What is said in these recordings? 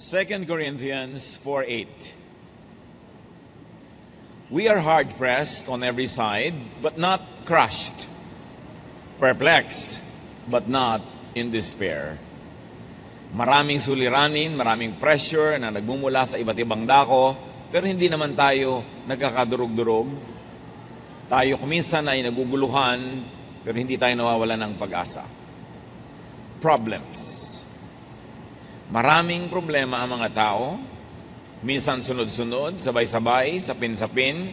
2 Corinthians 4:8. We are hard-pressed on every side, but not crushed. Perplexed, but not in despair. Maraming suliranin, maraming pressure na nagmumula sa iba't ibang dako, pero hindi naman tayo nagkakadurog-durog. Tayo kuminsan ay naguguluhan, pero hindi tayo nawawalan ng pag-asa. Problems. Maraming problema ang mga tao, minsan sunod-sunod, sabay-sabay, sapin-sapin.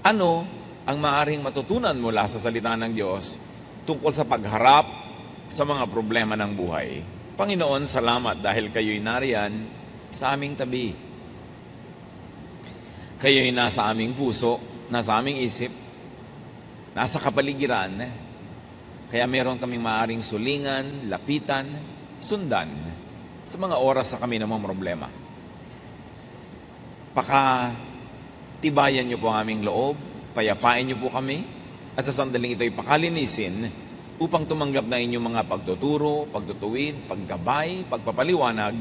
Ano ang maaaring matutunan mula sa salita ng Diyos tungkol sa pagharap sa mga problema ng buhay? Panginoon, salamat dahil kayo'y nariyan sa aming tabi. Kayo'y nasa aming puso, nasa aming isip, nasa kapaligiran. Kaya meron kaming maaaring sulingan, lapitan, sundan sa mga oras na kami namang problema. Tibayan niyo po ang aming loob, payapain niyo po kami, at sa sandaling ito'y pakalinisin upang tumanggap na inyong mga pagtuturo, pagtutuwid, paggabay, pagpapaliwanag,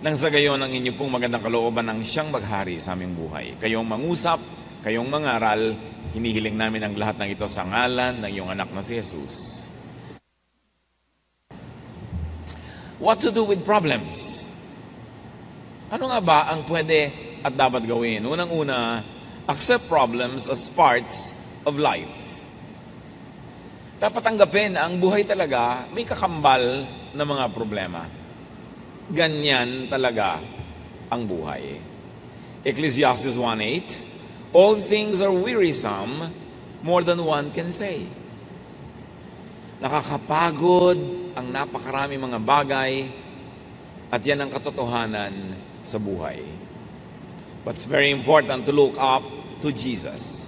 nang sa gayon ang inyong pong magandang kalooban ng siyang maghari sa aming buhay. Kayong mangusap, kayong mangaral, hinihiling namin ang lahat ng ito sa ngalan ng iyong anak na si Jesus. What to do with problems? Ano nga ba ang pwede at dapat gawin? Unang-una, accept problems as parts of life. Dapat tanggapin na ang buhay talaga may kakambal na mga problema. Ganyan talaga ang buhay. Ecclesiastes 1:8, all things are wearisome, more than one can say. Nakakapagod ang napakarami mga bagay at yan ang katotohanan sa buhay. But it's very important to look up to Jesus.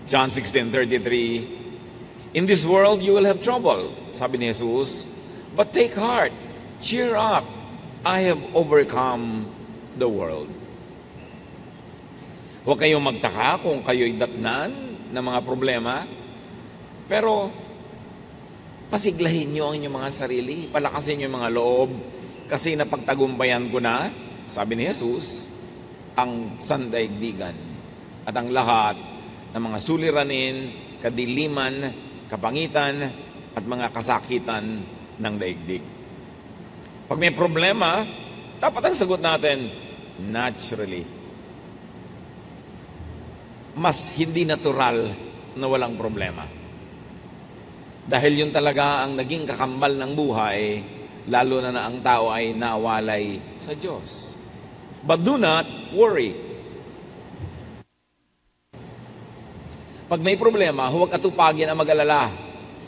John 16:33, in this world you will have trouble, sabi ni Jesus, but take heart, cheer up, I have overcome the world. Huwag kayong magtaka kung kayo'y datnan ng mga problema, pero pasiglahin nyo ang inyong mga sarili, palakasin nyo yung mga loob, kasi napagtagumpayan ko na, sabi ni Jesus, ang sandaigdigan at ang lahat ng mga suliranin, kadiliman, kapangitan, at mga kasakitan ng daigdig. Pag may problema, dapat ang sagot natin, naturally. Mas hindi natural na walang problema. Dahil yun talaga ang naging kakambal ng buhay, lalo na ang tao ay nawalay sa Diyos. But do not worry. Pag may problema, huwag atupagin ang mag-alala.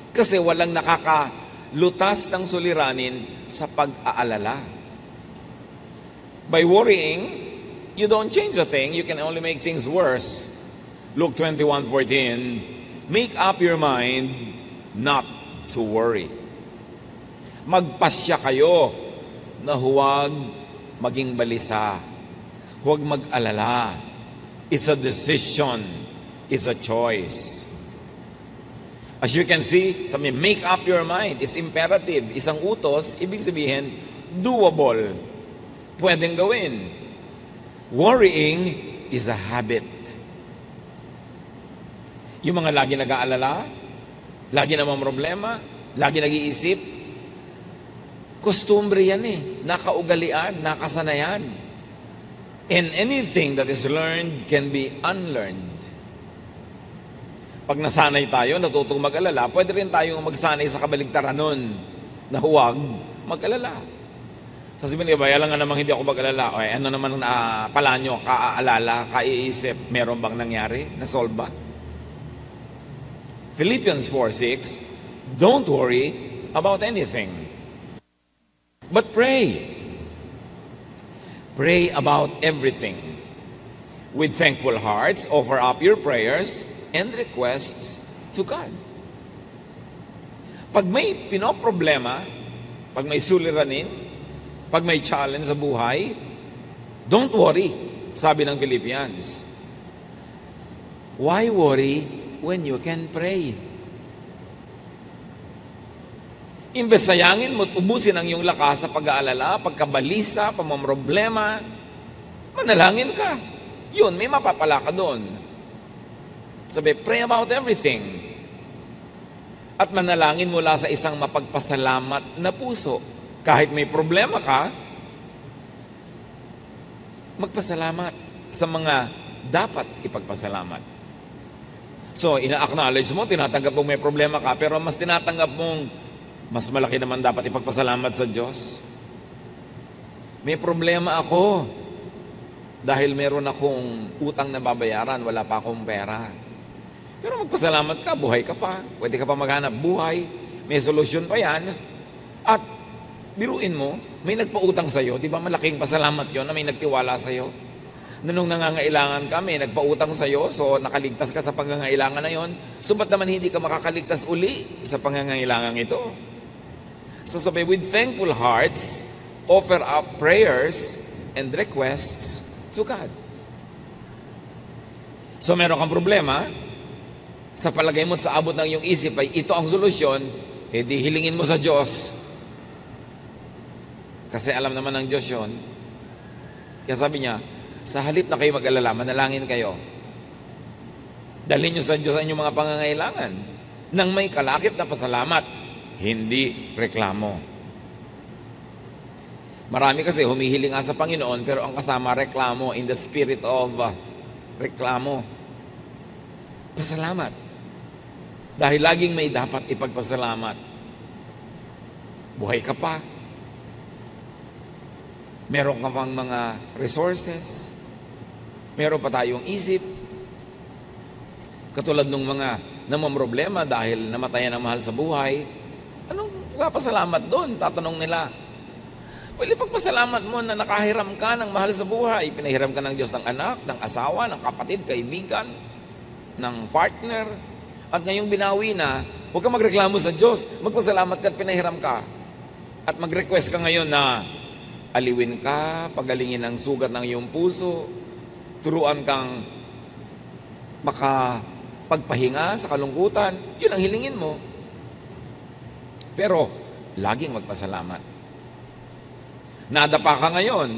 Kasi walang nakakalutas ng suliranin sa pag-aalala. By worrying, you don't change a thing, you can only make things worse. Luke 21:14, make up your mind not to worry. Magpasya kayo na huwag maging balisa. Huwag mag-alala. It's a decision. It's a choice. As you can see, sabi, make up your mind. It's imperative. Isang utos, ibig sabihin, doable. Pwedeng gawin. Worrying is a habit. Yung mga lagi nag-aalala, lagi namang problema, lagi nag-iisip. Kostumbre yan Nakaugalian, nakasanayan. And anything that is learned can be unlearned. Pag nasanay tayo, natutong mag-alala, pwede rin tayong magsanay sa kabaligtaran nun na huwag mag-alala. Sasabihin niyo, alam nga namang hindi ako mag-alala. O, ano naman pala nyo, kaaalala, kaiisip, meron bang nangyari? Nasolve ba? Philippians 4:6, don't worry about anything, but pray. Pray about everything. With thankful hearts, offer up your prayers and requests to God. Pag may pinoproblema, pag may suliranin, pag may challenge sa buhay, don't worry, sabi ng Philippians. Why worry when you can pray? Imbes sayangin mo at ubusin ang iyong lakas sa pag-aalala, pagkabalisa, pamamroblema, manalangin ka. Yun, may mapapala ka doon. Sabi, pray about everything. At manalangin mula sa isang mapagpasalamat na puso. Kahit may problema ka, magpasalamat sa mga dapat ipagpasalamat. So, ina-acknowledge mo, tinatanggap mong may problema ka, pero mas tinatanggap mong mas malaki naman dapat ipagpasalamat sa Diyos. May problema ako dahil meron akong utang na babayaran, wala pa akong pera. Pero magpasalamat ka, buhay ka pa, pwede ka pa maghanap buhay, may solusyon pa yan. At biruin mo, may nagpautang sa'yo, di ba malaking pasalamat yon na may nagtiwala sa'yo? Nung nangangailangan ka, may nagpautang sa'yo, so nakaligtas ka sa pangangailangan na yon. So ba't naman hindi ka makakaligtas uli sa pangangailangan ito? So sabi, with thankful hearts, offer up prayers and requests to God. So meron kang problema, sa palagay mo at sa abot ng iyong isip ay ito ang solusyon, di hilingin mo sa Diyos. Kasi alam naman ng Diyos yun. Kaya sabi niya, sa halip na kayo mag-alala, manalangin kayo. Dalhin niyo sa Diyos ang inyong mga pangangailangan nang may kalakip na pasalamat, hindi reklamo. Marami kasi humihiling nga sa Panginoon pero ang kasama reklamo, in the spirit of reklamo. Pasalamat. Dahil laging may dapat ipagpasalamat. Buhay ka pa. Meron ka pang mga resources. Meron pa tayong isip. Katulad ng mga namamroblema dahil namatayan ang mahal sa buhay. Anong pagpasalamat doon? Tatanong nila. Well, ipagpasalamat mo na nakahiram ka ng mahal sa buhay. Pinahiram ka ng Diyos ng anak, ng asawa, ng kapatid, kaibigan, ng partner. At ngayong binawi na, huwag ka magreklamo sa Diyos. Magpasalamat ka at pinahiram ka. At mag-request ka ngayon na aliwin ka, pagalingin ang sugat ng iyong puso, turuan kang makapagpahinga sa kalungkutan. Yun ang hilingin mo. Pero, laging magpasalamat. Nadapa ka ngayon.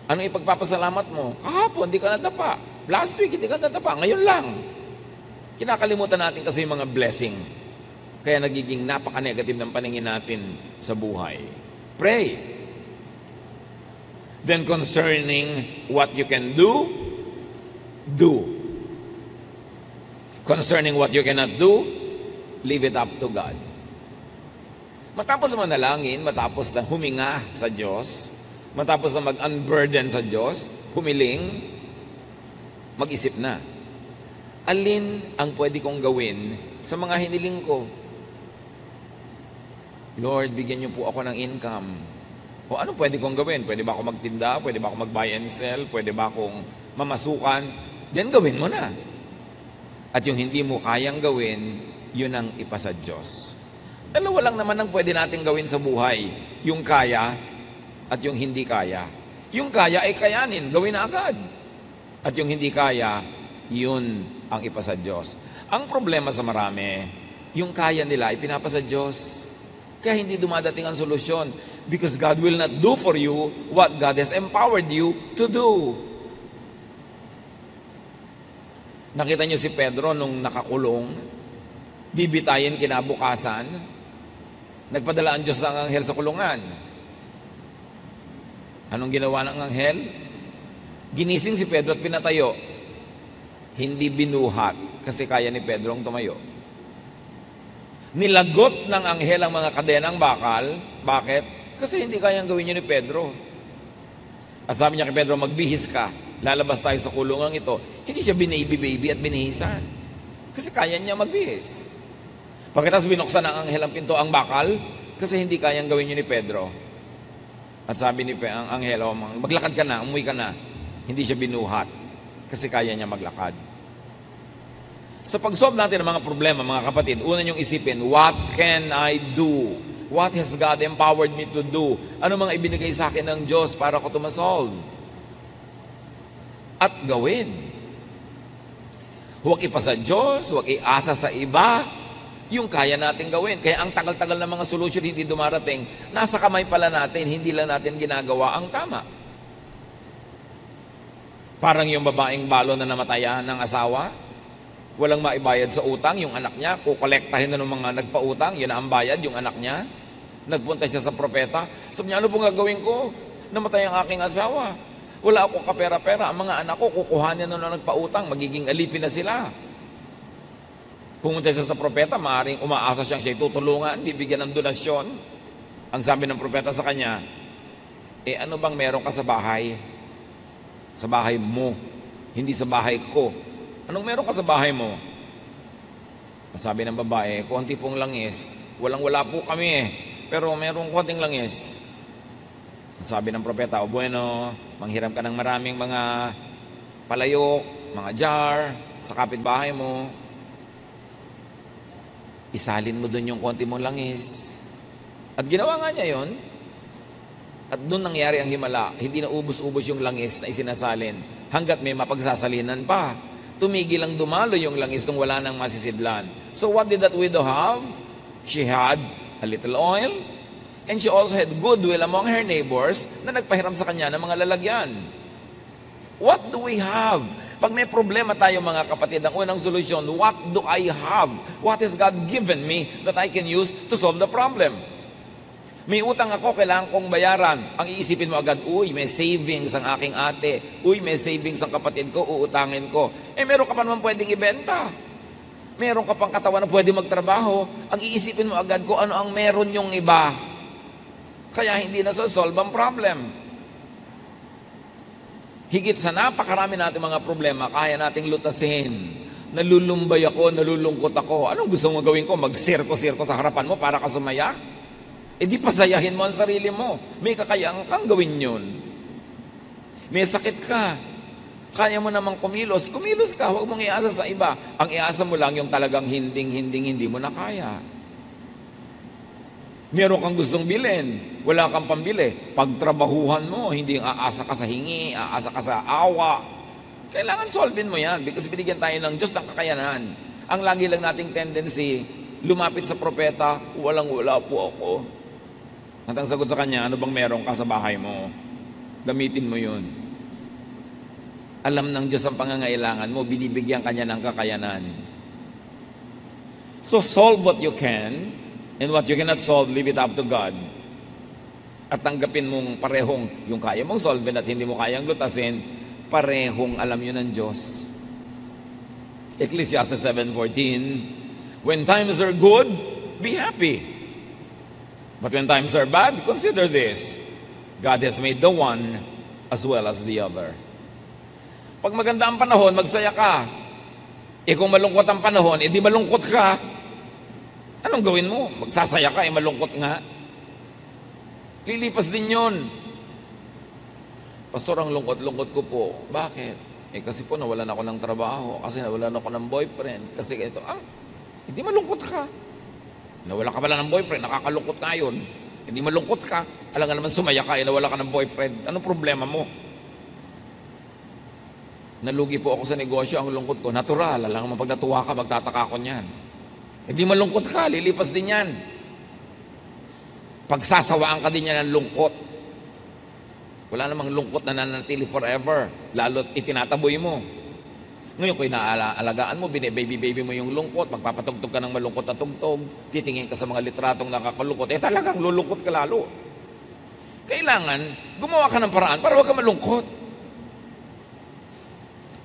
Anong ipagpapasalamat mo? Kahapon, hindi ka nadapa. Last week, hindi ka nadapa. Ngayon lang. Kinakalimutan natin kasi yung mga blessing. Kaya nagiging napaka-negative ng paningin natin sa buhay. Pray. Then concerning what you can do, do. Concerning what you cannot do, leave it up to God. Matapos manalangin, matapos na huminga sa Diyos, matapos na mag-unburden sa Diyos, humiling, mag-isip na. Alin ang pwede kong gawin sa mga hiniling ko? Lord, bigyan niyo po ako ng income. O ano pwede kong gawin? Pwede ba ako magtinda? Pwede ba ako mag-buy and sell? Pwede ba akong mamasukan? Diyan gawin mo na. At yung hindi mo kayang gawin, yun ang ipasa Diyos. Dalawa lang naman ang pwede natin gawin sa buhay. Yung kaya at yung hindi kaya. Yung kaya ay kayanin, gawin na agad. At yung hindi kaya, yun ang ipasa Diyos. Ang problema sa marami, yung kaya nila ay pinapasa Diyos. Kaya hindi dumadating ang solusyon. Because God will not do for you what God has empowered you to do. Nakita niyo si Pedro nung nakakulong, bibitayin kinabukasan, nagpadala ang Diyos ng anghel sa kulungan. Anong ginawa ng anghel? Ginising si Pedro at pinatayo. Hindi binuhat kasi kaya ni Pedro ang tumayo. Nilagot ng anghel ang mga kadenang bakal. Bakit? Kasi hindi kayang gawin niyo ni Pedro. At sabi niya kay Pedro, magbihis ka. Lalabas tayo sa kulungan ito. Hindi siya binaby-baby at binihisan. Kasi kaya niya magbihis. Pagkatapos binuksan ng anghel ang pinto ang bakal, kasi hindi kayang gawin yun ni Pedro. At sabi ni ang anghel, maglakad ka na, umuwi ka na. Hindi siya binuhat, kasi kaya niya maglakad. Sa pag-solve natin ng mga problema, mga kapatid, una niyong isipin, what can I do? What has God empowered me to do? Ano mga ibinigay sa akin ng Diyos para ko ito ma-solve? At gawin. Huwag ipasa Diyos, huwag iasa sa iba, yung kaya natin gawin. Kaya ang tagal-tagal ng mga solusyon hindi dumarating, nasa kamay pala natin, hindi lang natin ginagawa ang tama. Parang yung babaeng balo na namatayan ng asawa, walang maibayad sa utang, yung anak niya, kukolektahin na ng mga nagpautang, yun ang bayad, yung anak niya. Nagpunta siya sa propeta, sabi niya, ano pong gagawin ko? Namatay ang aking asawa. Wala akong kapera-pera, ang mga anak ko, kukuhanin na nagpautang, magiging alipin na sila. Pumunta siya sa propeta, maaaring umaasa siya tutulungan, bibigyan ng donasyon. Ang sabi ng propeta sa kanya, ano bang meron ka sa bahay? Sa bahay mo, hindi sa bahay ko. Anong meron ka sa bahay mo? Ang sabi ng babae, konti pong langis. Walang-wala po kami pero merong konting langis. Ang sabi ng propeta, bueno, manghiram ka ng maraming mga palayok, mga jar, sa kapitbahay mo. Isalin mo doon yung konti mong langis. At ginawa nga niya yon. At doon nangyari ang himala. Hindi na ubos-ubos yung langis na isinasalin hanggat may mapagsasalinan pa. Tumigil ang dumalo yung langis nung wala nang masisidlan. So what did that widow have? She had a little oil and she also had goodwill among her neighbors na nagpahiram sa kanya ng mga lalagyan. What do we have? Pag may problema tayo mga kapatid, ang unang solusyon, what do I have? What has God given me that I can use to solve the problem? May utang ako, kailangan kong bayaran. Ang iisipin mo agad, uy, may savings ang aking ate. Uy, may savings ang kapatid ko, uutangin ko. Meron ka pa naman pwedeng ibenta. Meron ka pang katawan na pwede magtrabaho. Ang iisipin mo agad kung ano ang meron yung iba. Kaya hindi na solve ang problem. Higit sa napakarami natin mga problema, kaya nating lutasin. Nalulumbay ako, nalulungkot ako. Anong gusto mo gawin ko? Mag-sirko-sirko sa harapan mo para ka sumaya? Di pasayahin mo ang sarili mo. May kakayaan kang gawin yun. May sakit ka. Kaya mo namang kumilos. Kumilos ka, huwag mong iasa sa iba. Ang iasa mo lang yung talagang hindi mo na kaya. Meron kang gustong bilhin, wala kang pambili. Pagtrabahuhan mo, hindi aasa ka sa hingi, aasa ka sa awa. Kailangan solvein mo yan because binigyan tayo ng Diyos ng kakayanan. Ang lagi lang nating tendency, lumapit sa propeta, walang-wala po ako. At ang sagot sa kanya, ano bang meron ka sa bahay mo? Gamitin mo yun. Alam ng Diyos ang pangangailangan mo, binibigyan kanya ng kakayanan. So solve what you can, and what you cannot solve, leave it up to God. At tanggapin mong parehong yung kaya mong solvein at hindi mo kayang lutasin, parehong alam yun ng Diyos. Ecclesiastes 7:14, when times are good, be happy. But when times are bad, consider this. God has made the one as well as the other. Pag maganda ang panahon, magsaya ka. Kung malungkot ang panahon, di malungkot ka. Anong gawin mo? Magsasaya ka, malungkot nga. Lilipas din yun. Pastor, ang lungkot-lungkot ko po. Bakit? Kasi po nawalan ako ng trabaho. Kasi nawalan ako ng boyfriend. Kasi ito, hindi malungkot ka. Nawala ka pala ng boyfriend, nakakalungkot ka yun. Hindi malungkot ka. Alam nga naman sumaya ka, nawala ka ng boyfriend. Anong problema mo? Nalugi po ako sa negosyo, ang lungkot ko. Natural, alam nga pag natuwa ka, magtataka ako niyan. Hindi malungkot ka, lilipas din yan. Pagsasawaan ka din yan ng lungkot. Wala namang lungkot na nanatili forever, lalo't itinataboy mo. Ngayon kung inaalagaan mo, bine-baby mo yung lungkot, magpapatugtog ka ng malungkot na tugtog, titingin ka sa mga litratong nakakalungkot, talagang lulungkot ka lalo. Kailangan, gumawa ka ng paraan para huwag ka malungkot.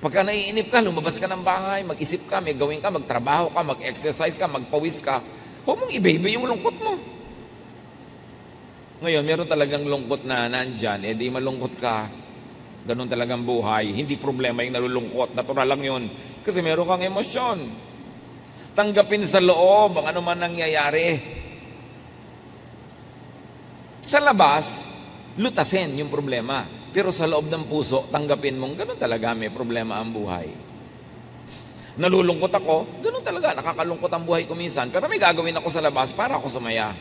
Pagka naiinip ka, lumabas ka ng bahay, mag-isip ka, may gawin ka, magtrabaho ka, mag-exercise ka, magpawis ka, huwag mong i-baby yung lungkot mo. Ngayon, meron talagang lungkot na nandyan, di malungkot ka, ganun talagang buhay, hindi problema yung nalulungkot, natural lang yun, kasi meron kang emosyon. Tanggapin sa loob ang ano man nangyayari. Sa labas, lutasin yung problema. Pero sa loob ng puso, tanggapin mong ganun talaga, may problema ang buhay. Nalulungkot ako, ganun talaga, nakakalungkot ang buhay ko minsan, pero may gagawin ako sa labas para ako sumaya.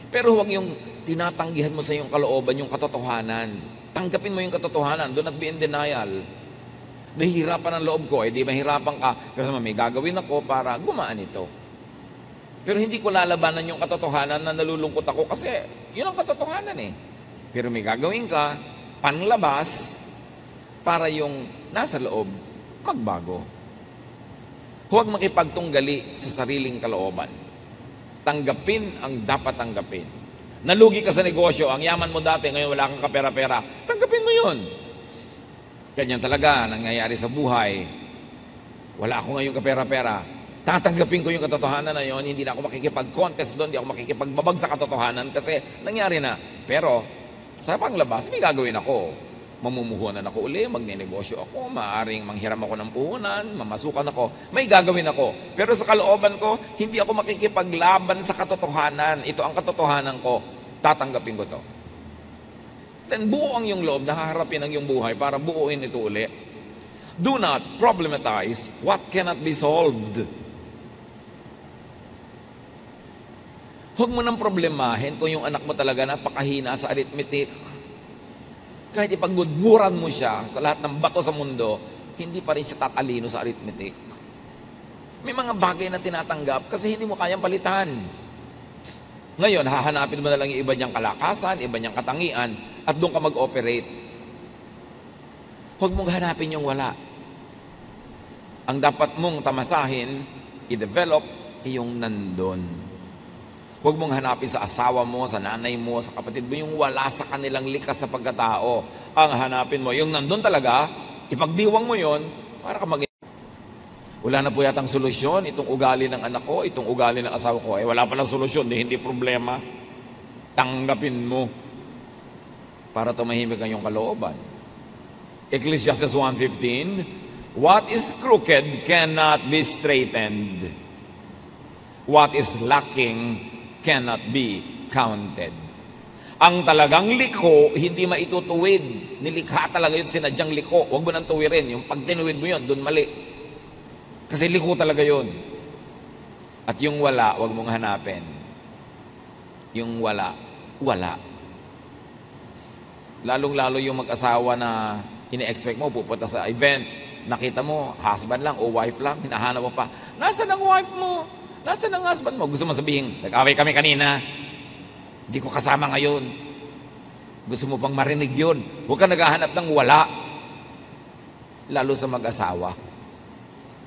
Pero huwag yung tinatanggihan mo sa iyong kalooban, yung katotohanan. Tanggapin mo yung katotohanan, do not be in denial. Nahihirapan ang loob ko, di mahirapan ka, pero may gagawin ako para gumaan ito. Pero hindi ko lalabanan yung katotohanan na nalulungkot ako kasi yun ang katotohanan eh. Pero may gagawin ka, panlabas, para yung nasa loob magbago. Huwag makipagtunggali sa sariling kalooban. Tanggapin ang dapat tanggapin. Nalugi ka sa negosyo, ang yaman mo dati, ngayon wala kang kapera-pera, tanggapin mo yun. Ganyan talaga nangyayari sa buhay. Wala ako ngayon kapera-pera. Tatanggapin ko yung katotohanan na yun, hindi na ako makikipag-contest doon, hindi ako makikipagbabag sa katotohanan kasi nangyari na. Pero sa panglabas, may gagawin ako. Mamumuhunan ako uli, magnenegosyo ako, maaaring manghiram ako ng puhunan, mamasukan ako, may gagawin ako. Pero sa kalooban ko, hindi ako makikipaglaban sa katotohanan. Ito ang katotohanan ko, tatanggapin ko to. Then buo ang iyong loob, nakaharapin ang iyong buhay para buuin ito uli. Do not problematize what cannot be solved. Huwag mo nang problemahin kung yung anak mo talaga napakahina sa arithmetic. Kahit ipagmudmuran mo siya sa lahat ng bato sa mundo, hindi pa rin siya tatalino sa arithmetic. May mga bagay na tinatanggap kasi hindi mo kayang palitan. Ngayon, hahanapin mo na lang yung iba niyang kalakasan, iba niyang katangian, at doon ka mag-operate. Huwag mong hanapin yung wala. Ang dapat mong tamasahin, i-develop, yung nandun. Huwag mong hanapin sa asawa mo, sa nanay mo, sa kapatid mo, yung wala sa kanilang likas sa pagkatao. Ang hanapin mo, yung nandun talaga, ipagdiwang mo yon para ka wala na po yatang solusyon, itong ugali ng anak ko, itong ugali ng asawa ko, wala palang solusyon, hindi problema. Tanggapin mo para tumahimik ang iyong kalooban. Ecclesiastes 1:15, what is crooked cannot be straightened. What is lacking cannot be counted. Ang talagang liko, hindi maitutuwid. Nilikha talaga yun, sinadyang liko. Huwag mo nang tuwirin. Yung pag tinuwid mo yun, dun mali. Kasi liko talaga yun. At yung wala, huwag mong hanapin. Yung wala, wala. Lalong-lalo yung mag-asawa na ini-expect mo, pupunta sa event, nakita mo, husband lang o wife lang, hinahanap mo pa, nasaan ang wife mo? Nasaan ang husband mo? Gusto mo sabihin, nag-away kami kanina, hindi ko kasama ngayon. Gusto mo pang marinig yun. Huwag ka naghahanap ng wala. Lalo sa mag-asawa.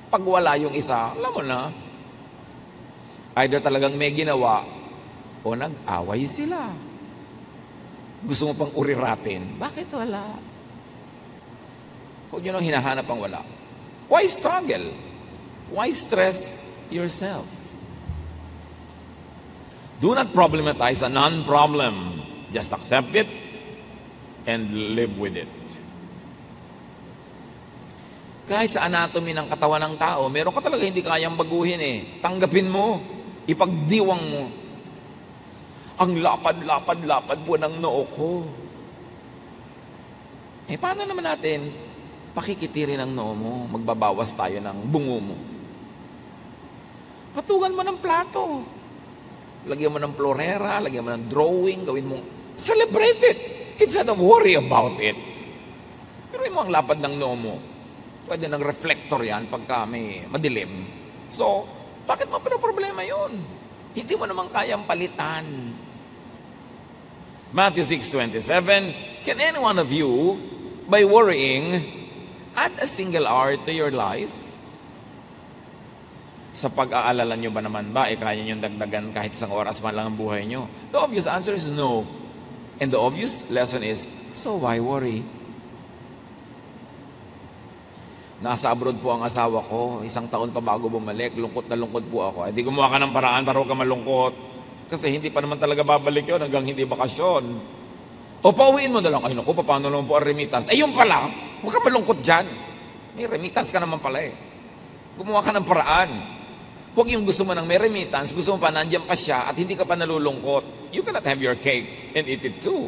Pag wala yung isa, alam mo na, either talagang may ginawa o nag-away sila. Gusto mo pang uriratin. Bakit wala? Huwag nyo nang hinahanap ang wala. Why struggle? Why stress yourself? Do not problematize a non-problem. Just accept it and live with it. Kahit sa anatomy ng katawan ng tao, meron ka talaga hindi kayang baguhin eh. Tanggapin mo. Ipagdiwang mo. Ang lapad-lapad-lapad po ng noo ko. Paano naman natin pakikitirin ang noo mo? Magbabawas tayo ng bungo mo. Patungan mo ng plato. Lagyan mo ng florera, lagyan mo ng drawing, gawin mo, celebrate it instead of worry about it. Pero mo ang lapad ng noo mo. Pwede ng reflector yan pagka may madilim. So, bakit mo pinaproblema yun? Hindi mo naman kayang palitan. Matthew 6:27, can any one of you, by worrying, add a single hour to your life? Sa pag-aalala nyo ba naman ba, kaya nyo dagdagan kahit isang oras man lang ang buhay nyo? The obvious answer is no. And the obvious lesson is, so why worry? Nasa abroad po ang asawa ko, 1 taon pa bago bumalik, lungkot na lungkot po ako. Di gumawa ka ng paraan para huwag ka malungkot. Kasi hindi pa naman talaga babalik yun hanggang hindi bakasyon. O pauwiin mo na lang, ay naku, paano naman po ang remittance? Yun pala, huwag ka malungkot dyan. May remittance ka naman pala eh. Gumawa ka ng paraan. Huwag yung gusto mo ng may remittance, gusto mo pa nandiyan pa siya at hindi ka pa nalulungkot. You cannot have your cake and eat it too.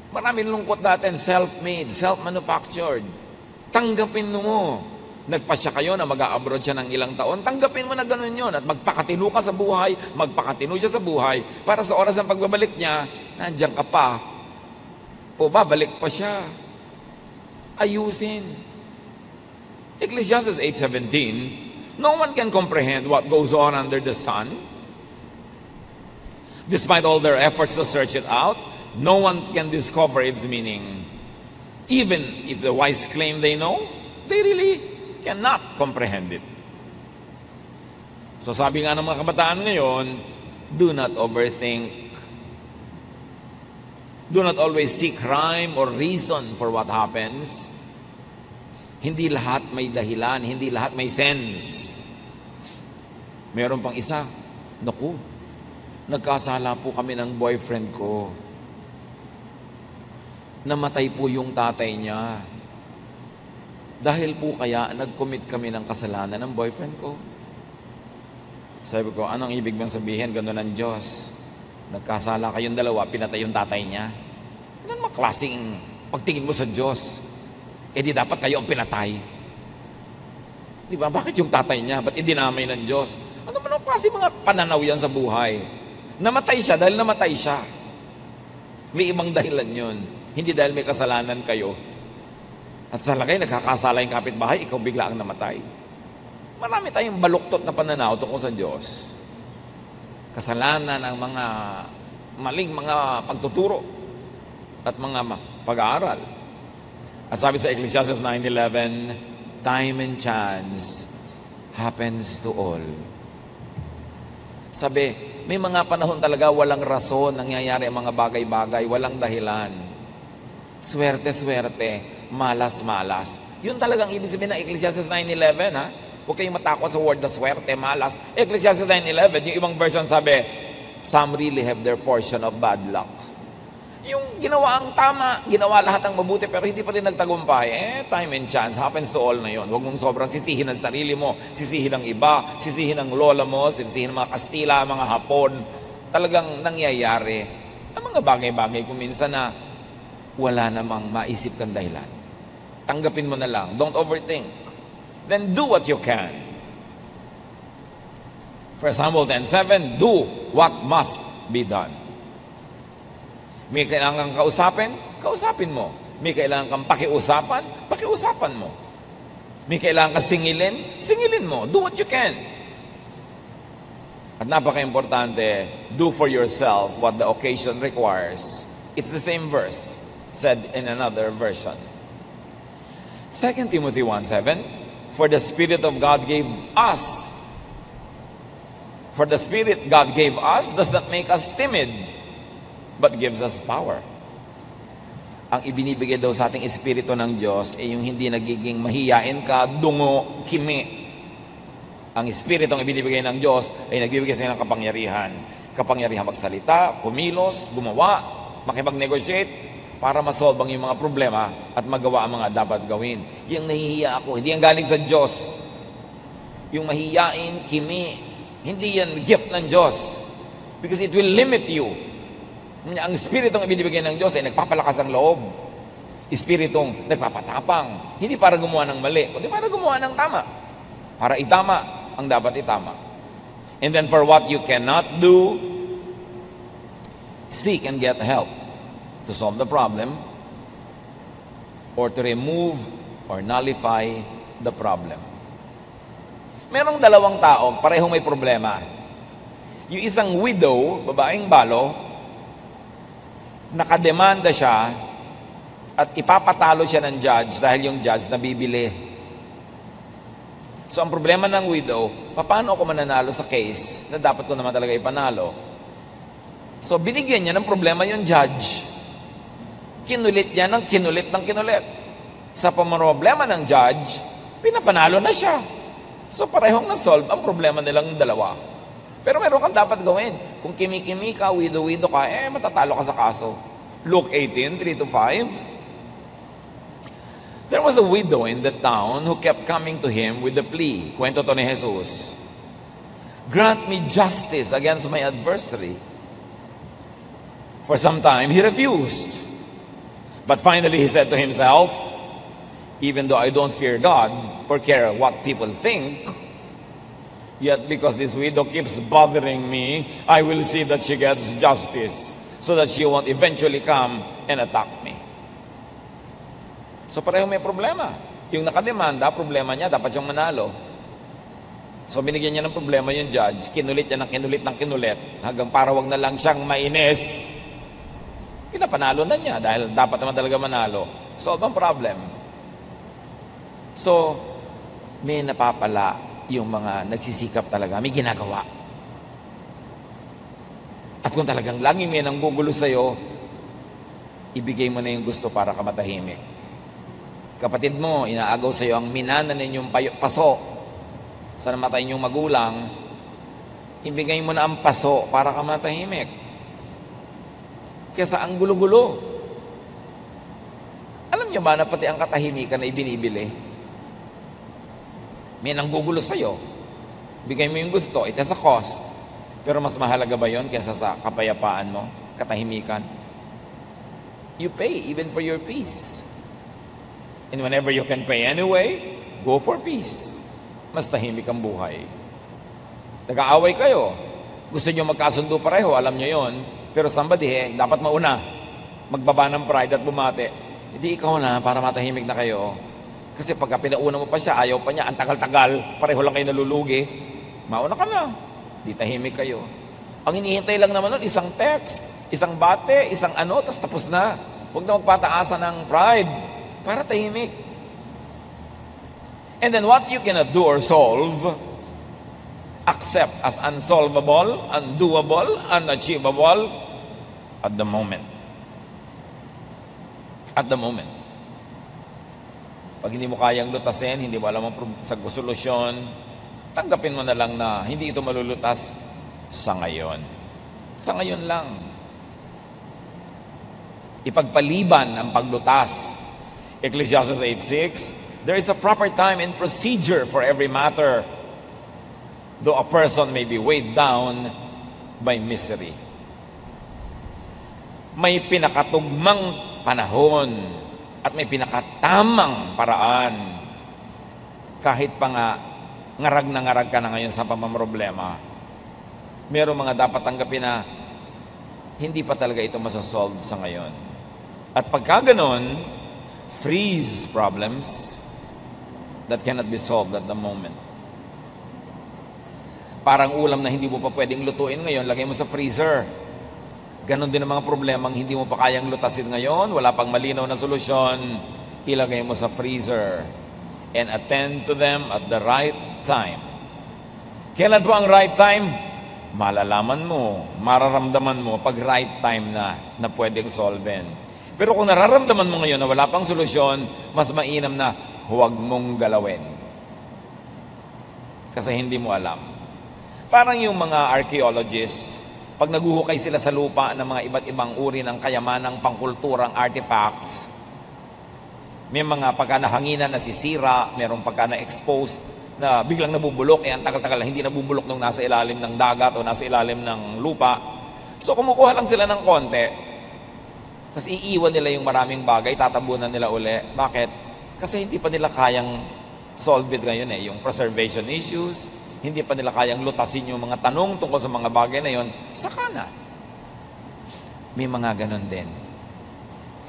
Maraming lungkot natin, self-made, self-manufactured. Tanggapin mo. Nagpasya kayo na mag-a-abroad siya ng ilang taon, tanggapin mo na ganun yun at magpakatino ka sa buhay, magpakatino siya sa buhay para sa oras ng pagbabalik niya, nandiyan ka pa. O babalik pa siya. Ayusin. Ecclesiastes 8:17, No one can comprehend what goes on under the sun. Despite all their efforts to search it out, no one can discover its meaning. Even if the wise claim they know, they really cannot comprehend it. So sabi nga ng mga kabataan ngayon, do not overthink. Do not always seek rhyme or reason for what happens. Hindi lahat may dahilan, hindi lahat may sense. Meron pang isa, naku, nagkasala po kami ng boyfriend ko. Namatay po yung tatay niya. Dahil po kaya nag-commit kami ng kasalanan ng boyfriend ko. Sabi ko, anong ibig bang sabihin? Gano'n ng Diyos. Nagkasala kayong dalawa, pinatay yung tatay niya. Ano naman klaseng pagtingin mo sa Diyos? Eh di dapat kayo ang pinatay. Di ba? Bakit yung tatay niya? Ba't idinamay ng Diyos? Ano man ang klase mga pananaw yan sa buhay? Namatay siya dahil namatay siya. May ibang dahilan yun. Hindi dahil may kasalanan kayo. At sa lagay, nagkakasala yung kapitbahay, ikaw bigla ang namatay. Marami tayong baluktot na pananaw tungkol sa Diyos. Kasalanan ang mga maling mga pagtuturo at mga pag-aaral. At sabi sa Ecclesiastes 9:11, time and chance happens to all. Sabi, may mga panahon talaga walang rason, nangyayari ang mga bagay-bagay, walang dahilan. Swerte-swerte, malas-malas. Yun talagang ibig sabihin ng Ecclesiastes 9:11, ha? Huwag kayong matakot sa word na swerte, malas. Ecclesiastes 9:11, yung ibang version sabi, some really have their portion of bad luck. Yung ginawa ang tama, ginawa lahat ng mabuti, pero hindi pa rin nagtagumpay, time and chance happens to all na yun. Huwag mong sobrang sisihin ang sarili mo, sisihin ang iba, sisihin ang lola mo, sisihin ang mga Kastila, mga Hapon. Talagang nangyayari ang mga bagay-bagay kung minsan na wala namang maisip kang dahilan. Tanggapin mo na lang. Don't overthink. Then do what you can. 1 Samuel 10:7, do what must be done. May kailangan kausapin, kausapin mo. May kailangan kang pakiusapan, pakiusapan mo. May kailangan kang singilin, singilin mo. Do what you can. At napaka-importante, do for yourself what the occasion requires. It's the same verse, said in another version. 2 Timothy 1:7, for the Spirit of God gave us. For the Spirit God gave us does not make us timid, but gives us power. Ang ibinibigay daw sa ating Espiritu ng Diyos ay yung hindi nagiging mahiyain ka, dungo, kimi. Ang Espiritu ang ibinibigay ng Diyos ay nagbibigay sa ng kapangyarihan. Kapangyarihan magsalita, kumilos, gumawa, makipag-negotiate, para masolve ang yung mga problema at magawa ang mga dapat gawin. Yung nahihiya ako, hindi yan galing sa Diyos. Yung mahiyain, kimi, hindi yan gift ng Diyos. Because it will limit you. Ang Espiritong ibinibigay ng Diyos ay nagpapalakas ang loob. Espiritong nagpapatapang. Hindi para gumawa ng mali, kundi para gumawa ng tama. Para itama ang dapat itama. And then for what you cannot do, seek and get help to solve the problem or to remove or nullify the problem. Merong dalawang tao, parehong may problema. Yung isang widow, babaeng balo, nakademanda siya at ipapatalo siya ng judge dahil yung judge nabibili. So ang problema ng widow, paano ako mananalo sa case na dapat ko naman talaga ipanalo? So binigyan niya ng problema yung judge. Kinulit niya ng kinulit. Sa problema ng judge, pinapanalo na siya. So parehong na-solve ang problema nilang dalawa. Pero meron kang dapat gawin. Kung kimi-kimi ka, widow-widow ka, matatalo ka sa kaso. Luke 18:3-5. There was a widow in the town who kept coming to him with the plea. Kwento to ni Jesus. Grant me justice against my adversary. For some time, he refused. But finally, he said to himself, even though I don't fear God or care what people think, yet because this widow keeps bothering me, I will see that she gets justice so that she won't eventually come and attack me. So pareho may problema. Yung nakademanda, problema niya, dapat siyang manalo. So binigyan niya ng problema yung judge, kinulit niya ng kinulit, hanggang para wag na lang siyang mainis. Pinapanalo na niya dahil dapat naman talaga manalo. Solve ang problem. So, may napapala yung mga nagsisikap talaga, may ginagawa. At kung talagang laging may nanggugulo sa'yo, ibigay mo na yung gusto para ka matahimik. Kapatid mo, inaagaw sa'yo ang minana ninyong paso sa namatay niyong magulang, ibigay mo na ang paso para ka matahimik. Kesa ang gulo-gulo. Alam niyo ba na pati ang katahimikan na ibinibili? May nanggugulo sa'yo, bigay mo yung gusto, it has a cost. Pero mas mahalaga ba yon kaysa sa kapayapaan mo, katahimikan? You pay even for your peace. And whenever you can pay anyway, go for peace. Mas tahimik ang buhay. Nag-aaway kayo. Gusto nyo magkasundo pareho, alam nyo yon. Pero somebody, dapat mauna. Magbaba ng pride at bumate. Hindi ikaw na para matahimik na kayo. Kasi pagka pinauna mo pa siya, ayaw pa niya, ang tagal-tagal, pareho lang kayo nalulugi. Mauna ka na. Di tahimik kayo. Ang hinihintay lang naman nun, isang text, isang bate, isang tapos na. Huwag na magpataasan ng pride para tahimik. And then what you cannot do or solve, accept as unsolvable, undoable, unachievable at the moment. At the moment. Pag hindi mo kayang lutasin, hindi mo alam ang solusyon, tanggapin mo na lang na hindi ito malulutas sa ngayon. Sa ngayon lang. Ipagpaliban ang paglutas. Ecclesiastes 8:6, there is a proper time and procedure for every matter, though a person may be weighed down by misery. May pinakatugmang panahon at may pinakatamang paraan. Kahit pa nga ngarag na ngarag ka na ngayon sa pamamroblema, merong mga dapat tanggapin na hindi pa talaga ito masasolve sa ngayon. At pagka ganon, freeze problems that cannot be solved at the moment. Parang ulam na hindi mo pa pwedeng lutuin ngayon, lagay mo sa freezer. Ganon din ang mga problemang hindi mo pa kayang lutasin ngayon, wala pang malinaw na solusyon, ilagay mo sa freezer and attend to them at the right time. Kailan po ang right time? Malalaman mo, mararamdaman mo pag right time na pwedeng solven. Pero kung nararamdaman mo ngayon na wala pang solusyon, mas mainam na huwag mong galawin. Kasi hindi mo alam. Parang yung mga archaeologists, pag naguhukay sila sa lupa ng mga iba't ibang uri ng kayamanang pangkulturang artifacts, may mga pagka nahanginan na sisira, mayroong pagka na-expose na biglang nabubulok, ang tagal-tagal na hindi nabubulok nung nasa ilalim ng dagat o nasa ilalim ng lupa. So kumukuha lang sila ng konti, tapos iiwan nila yung maraming bagay, tatabunan nila uli. Bakit? Kasi hindi pa nila kayang solve it ngayon yung preservation issues, hindi pa nila kayang lutasin yung mga tanong tungkol sa mga bagay na yon, saka na. May mga ganon din.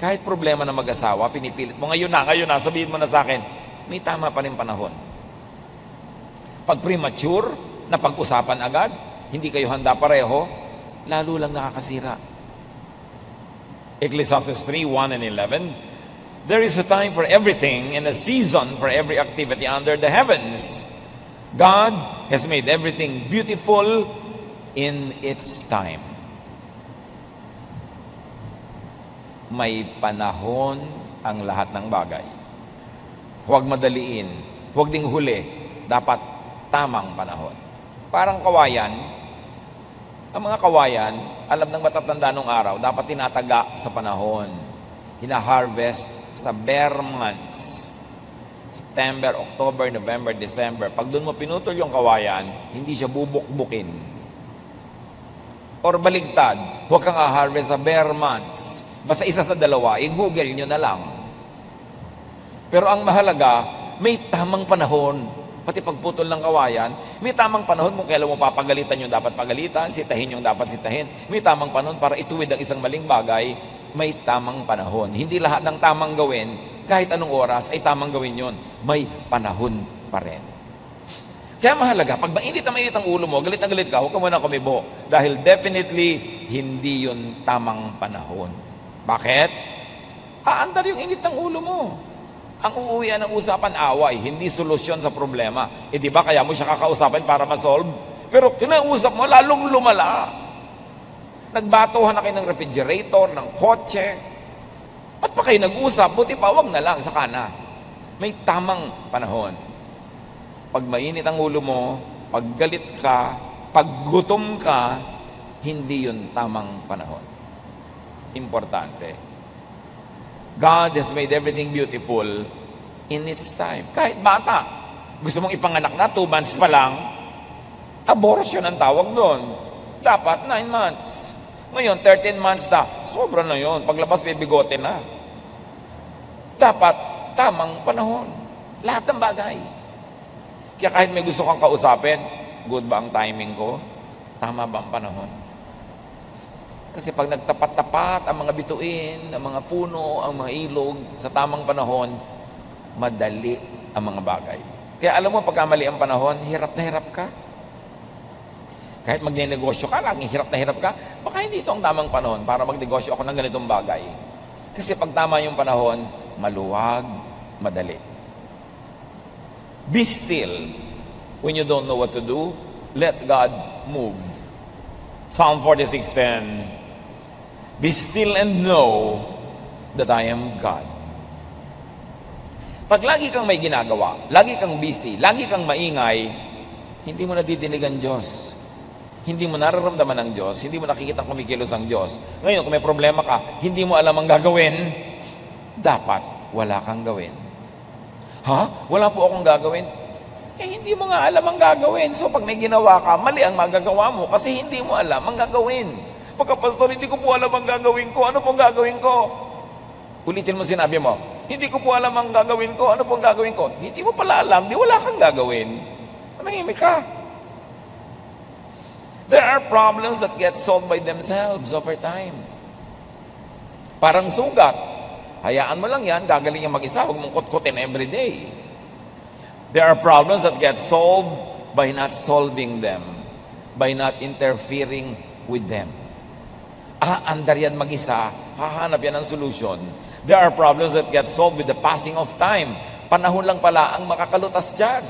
Kahit problema na mag-asawa, pinipilit mo, ngayon na, sabihin mo na sa akin, may tama pa rin panahon. Pag premature, na pag-usapan agad, hindi kayo handa pareho, lalo lang nakakasira. Ecclesiastes 3:1 and 11, there is a time for everything and a season for every activity under the heavens. God has made everything beautiful in its time. May panahon ang lahat ng bagay. Huwag madaliin, huwag ding huli, dapat tamang panahon. Parang kawayan, ang mga kawayan, alam ng matatanda nung araw, dapat tinataga sa panahon. Hina-harvest sa bare months. September, October, November, December. Pag doon mo pinutol yung kawayan, hindi siya bubukbukin. Or baligtad, huwag kang harvest sa bare months. Basta isa sa dalawa, i-google nyo na lang. Pero ang mahalaga, may tamang panahon. Pati pagputol ng kawayan, may tamang panahon kung kailan mo papagalitan yung dapat pagalitan, sitahin yung dapat sitahin. May tamang panahon para ituwid ang isang maling bagay, may tamang panahon. Hindi lahat ng tamang gawin, kahit anong oras, ay tamang gawin yon. May panahon pa rin. Kaya mahalaga, pag mainit na mainit ang ulo mo, galit na galit ka, huwag ka muna kumibo. Dahil definitely, hindi yun tamang panahon. Bakit? Aandar yung init ng ulo mo. Ang uuwian ng usapan, away, hindi solusyon sa problema. Eh di ba kaya mo siya kakausapin para ma-solve? Pero kinausap mo, lalong lumala. Nagbatuhan na kayo ng refrigerator, ng kotse. At pa kayo nag-usap, buti pa, wag na lang, saka na. May tamang panahon. Pag mainit ang ulo mo, pag galit ka, pag gutom ka, hindi yun tamang panahon. Importante. God has made everything beautiful in its time. Kahit bata, gusto mong ipanganak na, 2 months pa lang, abortion ang tawag doon. Dapat 9 months. Ngayon, 13 months na, sobra na yun. Paglabas, may bigote na. Dapat tamang panahon. Lahat ng bagay. Kaya kahit may gusto kang kausapin, good ba ang timing ko? Tama ba ang panahon? Kasi pag nagtapat-tapat ang mga bituin, ang mga puno, ang mga ilog, sa tamang panahon, madali ang mga bagay. Kaya alam mo, pagka mali ang panahon, hirap na hirap ka. Kahit magnenegosyo ka, laging hirap na hirap ka, baka hindi ito ang tamang panahon para magnegosyo ako ng ganitong bagay. Kasi pag tama yung panahon, maluwag, madali. Be still when you don't know what to do. Let God move. Psalm 46:10. Be still and know that I am God. Pag lagi kang may ginagawa, lagi kang busy, lagi kang maingay, hindi mo nadidinig ang Diyos. Hindi mo nararamdaman ang Diyos, hindi mo nakikita kumikilos ang Diyos. Ngayon, kung may problema ka, hindi mo alam ang gagawin, dapat wala kang gawin. Ha? Wala po akong gagawin? Eh, hindi mo nga alam ang gagawin. So, pag may ginawa ka, mali ang magagawa mo kasi hindi mo alam ang gagawin. Pagka, pastor, hindi ko po alam ang gagawin ko. Ano pong gagawin ko? Ulitin mo sinabi mo, hindi ko po alam ang gagawin ko. Ano pong gagawin ko? Hindi mo pala alam, di wala kang gagawin. Manahimik ka. There are problems that get solved by themselves over time. Parang sugat. Hayaan mo lang yan, gagaling yung mag-isa, huwag mong kutkutin every day. There are problems that get solved by not solving them, by not interfering with them. Andar yan mag-isa, hahanap yan ng solution. There are problems that get solved with the passing of time. Panahon lang pala ang makakalutas dyan.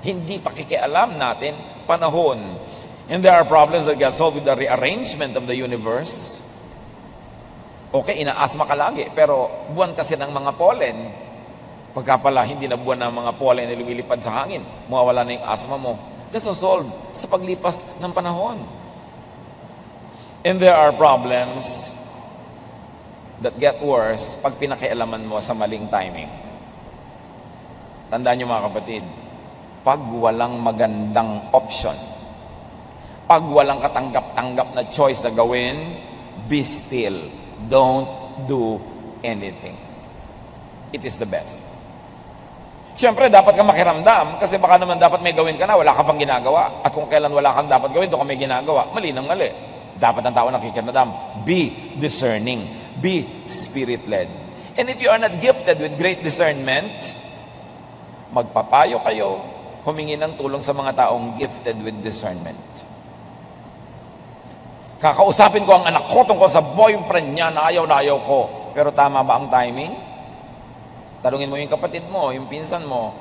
Hindi pakikialam natin, panahon. And there are problems that get solved with the rearrangement of the universe. Okay, inaasma ka lagi, pero buwan kasi ng mga pollen. Pagka pala hindi na buwan ng mga pollen na lumilipad sa hangin, mawawala na yung asma mo. That's solved sa paglipas ng panahon. And there are problems that get worse pag pinakialaman mo sa maling timing. Tandaan niyo mga kapatid, pag walang magandang option, pag walang katanggap-tanggap na choice na gawin, be still. Don't do anything. It is the best. Siyempre, dapat ka makiramdam kasi baka naman dapat may gawin ka na, wala ka pang ginagawa. At kung kailan wala kang dapat gawin, doon ka may ginagawa. Mali ng mali. Dapat ang tao nakikiramdam. Be discerning. Be spirit-led. And if you are not gifted with great discernment, magpapayo kayo, humingi ng tulong sa mga taong gifted with discernment. Kakausapin ko ang anak ko tungkol sa boyfriend niya na ayaw ko. Pero tama ba ang timing? Tanungin mo yung kapatid mo, yung pinsan mo,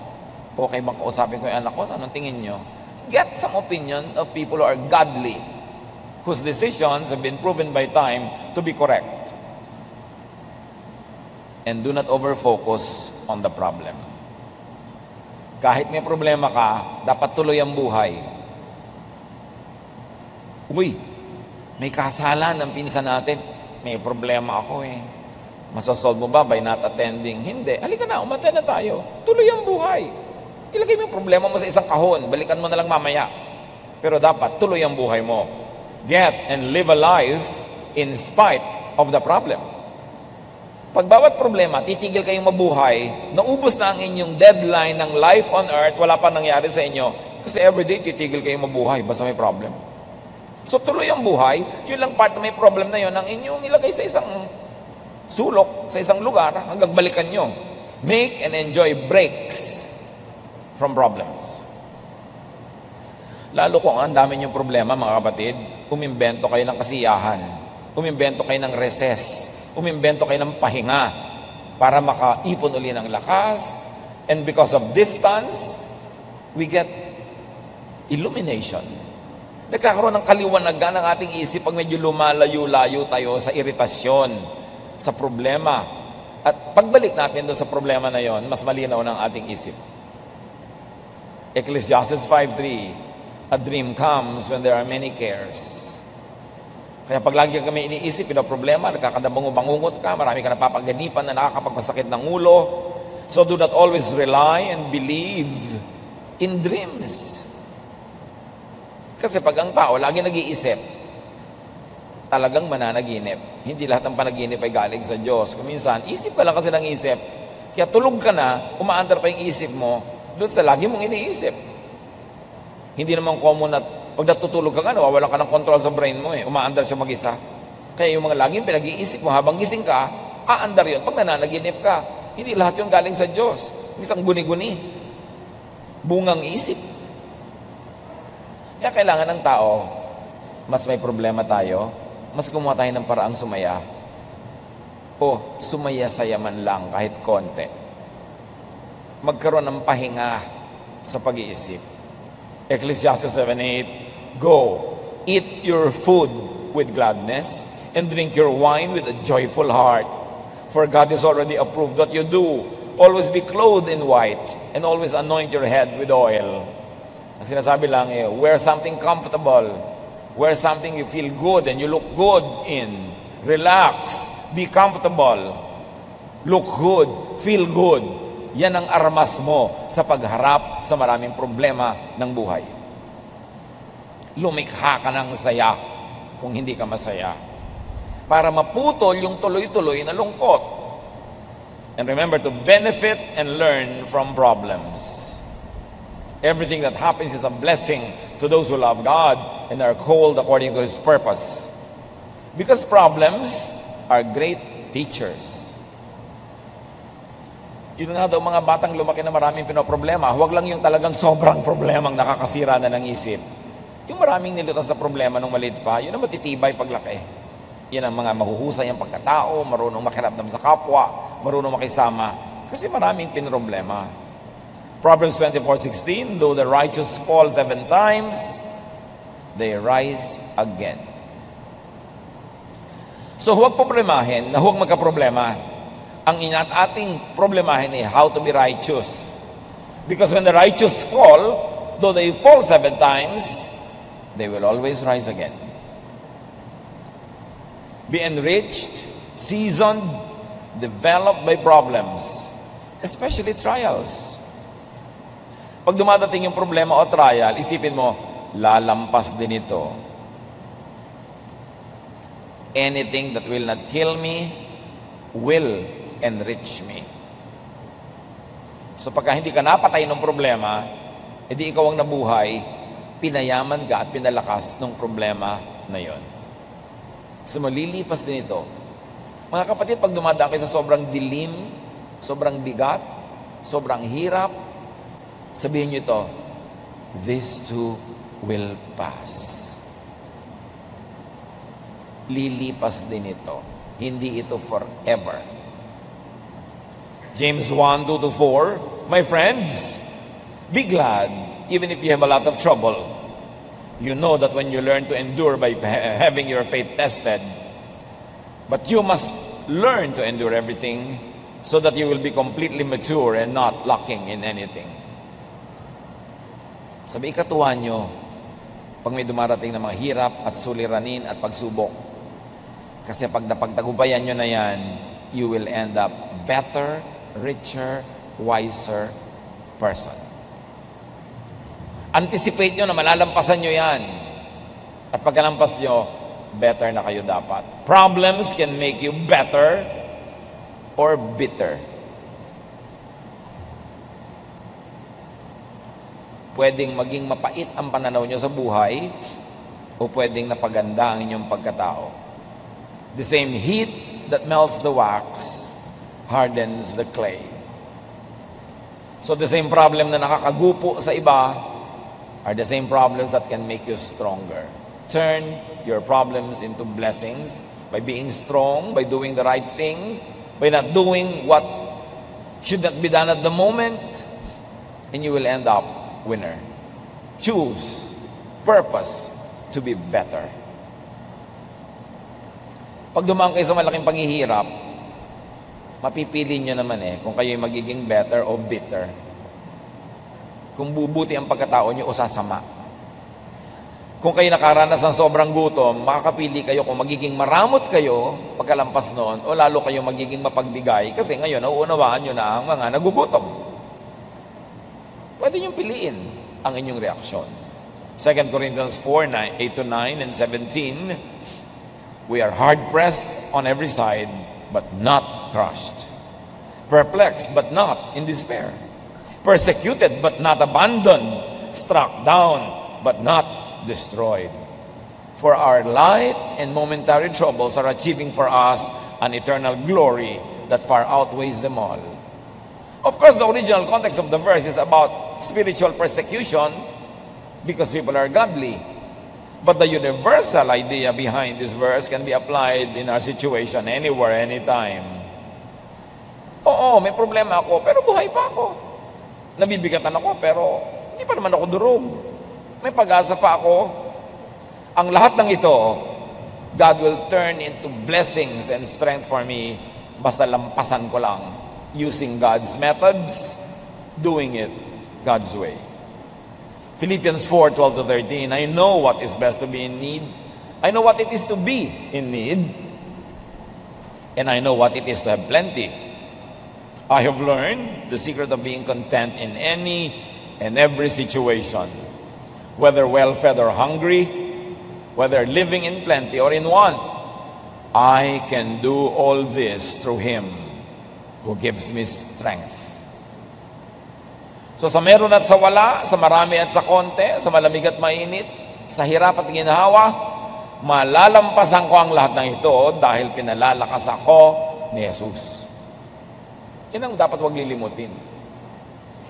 okay bang kausapin ko yung anak ko? Anong tingin nyo? Get some opinion of people who are godly, whose decisions have been proven by time to be correct. And do not over-focus on the problem. Kahit may problema ka, dapat tuloy ang buhay. Uy, may kasalan ng pinsan natin. May problema ako eh. Masasolve mo ba by not attending? Hindi. Halika na, umattend na tayo. Tuloy ang buhay. Ilagay mo yung problema mo sa isang kahon. Balikan mo na lang mamaya. Pero dapat, tuloy ang buhay mo. Get and live a life in spite of the problem. Pag bawat problema, titigil kayong mabuhay, naubos na ang inyong deadline ng life on earth, wala pa nangyari sa inyo. Kasi everyday, titigil kayong mabuhay basta may problem. So tuloy ang buhay, yun lang part na may problem na yun ang inyong ilagay sa isang sulok, sa isang lugar, hanggang balikan nyo. Make and enjoy breaks from problems. Lalo kung ang dami niyong problema, mga kapatid, umimbento kayo ng kasiyahan, umimbento kayo ng recess, umimbento kayo ng pahinga para makaipon uli ng lakas. And because of distance, we get illumination. Nagkakaroon ng kaliwanagan ng ating isip pag medyo lumalayo-layo tayo sa iritasyon, sa problema. At pagbalik natin doon sa problema na yon, mas malinaw ng ating isip. Ecclesiastes 5:3, a dream comes when there are many cares. Kaya pag lagi kami iniisip, problema, nagkakadabango-bangungot ka, marami ka napapaganipan na nakakapagpasakit ng ulo. So do not always rely and believe in dreams. Kasi pag ang tao lagi nag-iisip, talagang mananaginip. Hindi lahat ng panaginip ay galing sa Diyos. Kung minsan, isip ka lang kasi ng isip, kaya tulog ka na, umaandar pa yung isip mo, doon sa lagi mong iniisip. Hindi naman common at pag natutulog ka nga, nawawalan ka ng control sa brain mo umaandar siya mag-isa. Kaya yung mga laging pinag-iisip mo habang gising ka, aandar yun pag nananaginip ka. Hindi lahat yung galing sa Diyos. Isang guni-guni. Bungang isip. Kaya kailangan ng tao, mas may problema tayo, mas gumawa tayo ng paraang sumaya. O sumaya-saya man lang kahit konti. Magkaroon ng pahinga sa pag-iisip. Ecclesiastes 7:8, go, eat your food with gladness and drink your wine with a joyful heart. For God has already approved what you do. Always be clothed in white and always anoint your head with oil. Ang sinasabi lang wear something comfortable. Wear something you feel good and you look good in. Relax. Be comfortable. Look good. Feel good. Yan ang armas mo sa pagharap sa maraming problema ng buhay. Lumikha ka ng saya kung hindi ka masaya. Para maputol yung tuloy-tuloy na lungkot. And remember to benefit and learn from problems. Everything that happens is a blessing to those who love God and are called according to His purpose. Because problems are great teachers. Yun nga daw mga batang lumaki na maraming pinoproblema, huwag lang yung talagang sobrang problemang nakakasira na ng isip. Yung maraming nilutas sa problema nung maliit pa, yun ang matitibay paglaki. Yan ang mga mahuhusay ang pagkatao, marunong makiramdam sa kapwa, marunong makisama, kasi maraming pinroblema. Proverbs 24:16, though the righteous fall 7 times, they rise again. So huwag problemahin na huwag magka-problema. Ang ating problemahin ay how to be righteous. Because when the righteous fall, though they fall 7 times, they will always rise again. Be enriched, seasoned, developed by problems, especially trials. Pag dumadating yung problema o trial, isipin mo, lalampas din ito. Anything that will not kill me will enrich me. So pagka hindi ka napatay ng problema, edi ikaw ang nabuhay, pinayaman ka at pinalakas ng problema na yon. So malilipas din ito. Mga kapatid, pag dumadaan kayo sa sobrang dilim, sobrang bigat, sobrang hirap, sabihin nyo ito, this too will pass. Lilipas din ito. Hindi ito forever. James 1:2-4, my friends, be glad even if you have a lot of trouble. You know that when you learn to endure by having your faith tested, but you must learn to endure everything so that you will be completely mature and not lacking in anything. Sabi ikatuwa nyo, pag may dumarating na mga hirap at suliranin at pagsubok, kasi pag napagtagumpayan nyo na yan, you will end up better, richer, wiser person. Anticipate nyo na malalampasan nyo yan. At pagkalampas nyo, better na kayo dapat. Problems can make you better or bitter. Pwedeng maging mapait ang pananaw nyo sa buhay o pwedeng napaganda ang inyong pagkatao. The same heat that melts the wax hardens the clay. So the same problem na nakakagupo sa iba, are the same problems that can make you stronger. Turn your problems into blessings by being strong, by doing the right thing, by not doing what should not be done at the moment, and you will end up winner. Choose purpose to be better. Pag dumaan kayo sa malaking paghihirap, mapipili nyo naman kung kayo'y magiging better o bitter. Kung bubuti ang pagkatao nyo o sasama. Kung kayo nakaranas ng sobrang gutom, makakapili kayo kung magiging maramot kayo pagkalampas noon o lalo kayo magiging mapagbigay kasi ngayon nauunawaan nyo na ang mga nagugutom. Pwede nyo piliin ang inyong reaksyon. 2 Corinthians 4, 8-9 and 17, we are hard-pressed on every side, but not crushed. Perplexed, but not in despair. Persecuted, but not abandoned. Struck down, but not destroyed. For our light and momentary troubles are achieving for us an eternal glory that far outweighs them all. Of course, the original context of the verse is about spiritual persecution because people are godly. But the universal idea behind this verse can be applied in our situation anywhere, anytime. Oo, may problema ako, pero buhay pa ako. Nabibigatan ako, pero hindi pa naman ako durog. May pag-asa pa ako. Ang lahat ng ito, God will turn into blessings and strength for me basta lampasan ko lang using God's methods, doing it God's way. Philippians 4:12-13, I know what is best to be in need. I know what it is to be in need. And I know what it is to have plenty. I have learned the secret of being content in any and every situation. Whether well-fed or hungry, whether living in plenty or in want, I can do all this through Him who gives me strength. So sa meron at sa wala, sa marami at sa konti, sa malamig at mainit, sa hirap at ginhawa, malalampasan ko ang lahat ng ito dahil pinalalakas ako ni Jesus. Yan ang dapat wag lilimutin.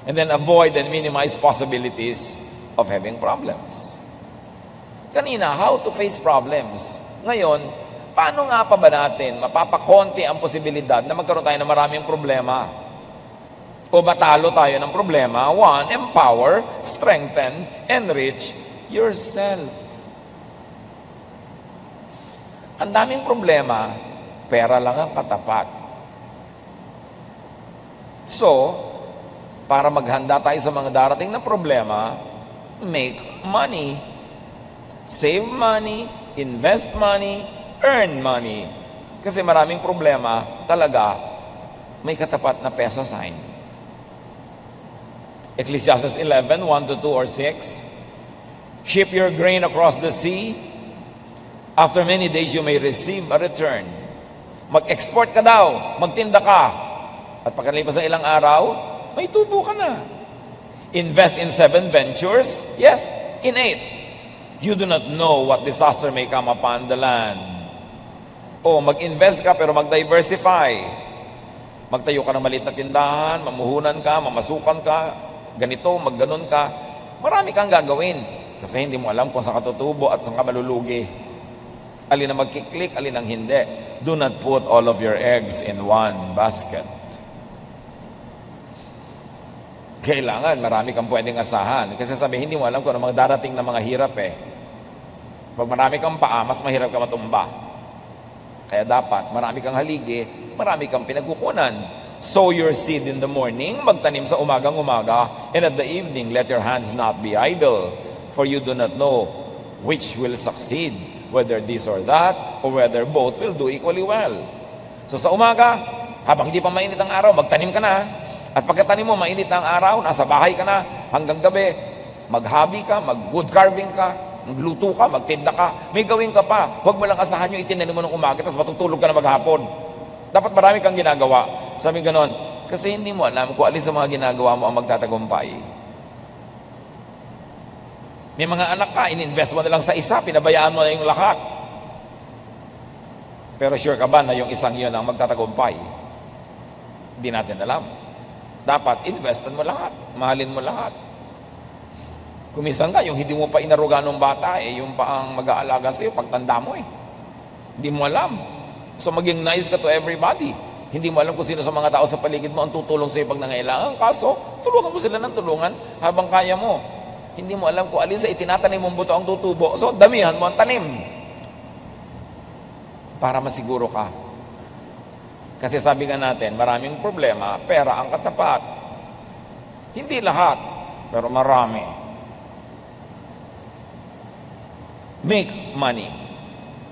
And then avoid and minimize possibilities of having problems. Kanina, how to face problems. Ngayon, paano nga pa ba natin mapapakonti ang posibilidad na magkaroon tayo ng maraming problema? O matalo tayo ng problema? 1, empower, strengthen, enrich yourself. Ang daming problema, pera lang ang katapat. So, para maghanda tayo sa mga darating na problema, make money. Save money, invest money, earn money. Kasi maraming problema, talaga, may katapat na peso sign. Ecclesiastes 11, 1-2 or 6. Ship your grain across the sea. After many days, you may receive a return. Mag-export ka daw, magtinda ka. At pagkalipas ng ilang araw, may tubo ka na. Invest in 7 ventures. Yes, in 8. You do not know what disaster may come upon the land. O mag-invest ka pero mag-diversify. Magtayo ka ng maliit na tindahan, mamuhunan ka, mamasukan ka, ganito, magganon ka. Marami kang gagawin kasi hindi mo alam kung saan ka tutubo at saan ka malulugi. Alin ang magkiklik, alin ang hindi. Do not put all of your eggs in one basket. Kailangan, marami kang pwedeng asahan. Kasi sabi, hindi mo alam kung ano mga darating na mga hirap Pag marami kang paa, mas mahirap ka matumba. Kaya dapat, marami kang haligi, marami kang pinagkukunan. Sow your seed in the morning, magtanim sa umagang-umaga, and at the evening, let your hands not be idle, for you do not know which will succeed, whether this or that, or whether both will do equally well. So sa umaga, habang hindi pa mainit ang araw, magtanim ka na. At pagkatanim mo, mainit ang araw, nasa bahay ka na, hanggang gabi, mag-hobby ka, mag-wood carving ka, magluto ka, magtinda ka, may gawin ka pa. Huwag mo lang asahan yung itinanim mo ng umaga, tapos matutulog ka na maghapon. Dapat marami kang ginagawa. Sabi ganon, kasi hindi mo alam kung alin sa mga ginagawa mo ang magtatagumpay. May mga anak ka, in-invest mo na lang sa isa, pinabayaan mo na yung lahat. Pero sure ka ba na yung isang yun ang magtatagumpay? Hindi natin alam. Dapat investan mo lahat, mahalin mo lahat. Kumisan ka, yung hindi mo pa inaruga ng bata, yung pa ang mag-aalaga sa'yo pagtanda mo Hindi mo alam. So maging nice ka to everybody. Hindi mo alam kung sino sa mga tao sa paligid mo ang tutulong sa'yo pag nangailangan. Kaso, tulungan mo sila ng tulungan habang kaya mo. Hindi mo alam kung alin sa itinatanim mong buto ang tutubo. So, damihan mo ang tanim. Para masiguro ka. Kasi sabi nga natin, maraming problema, pera ang katapat. Hindi lahat, pero marami. Make money.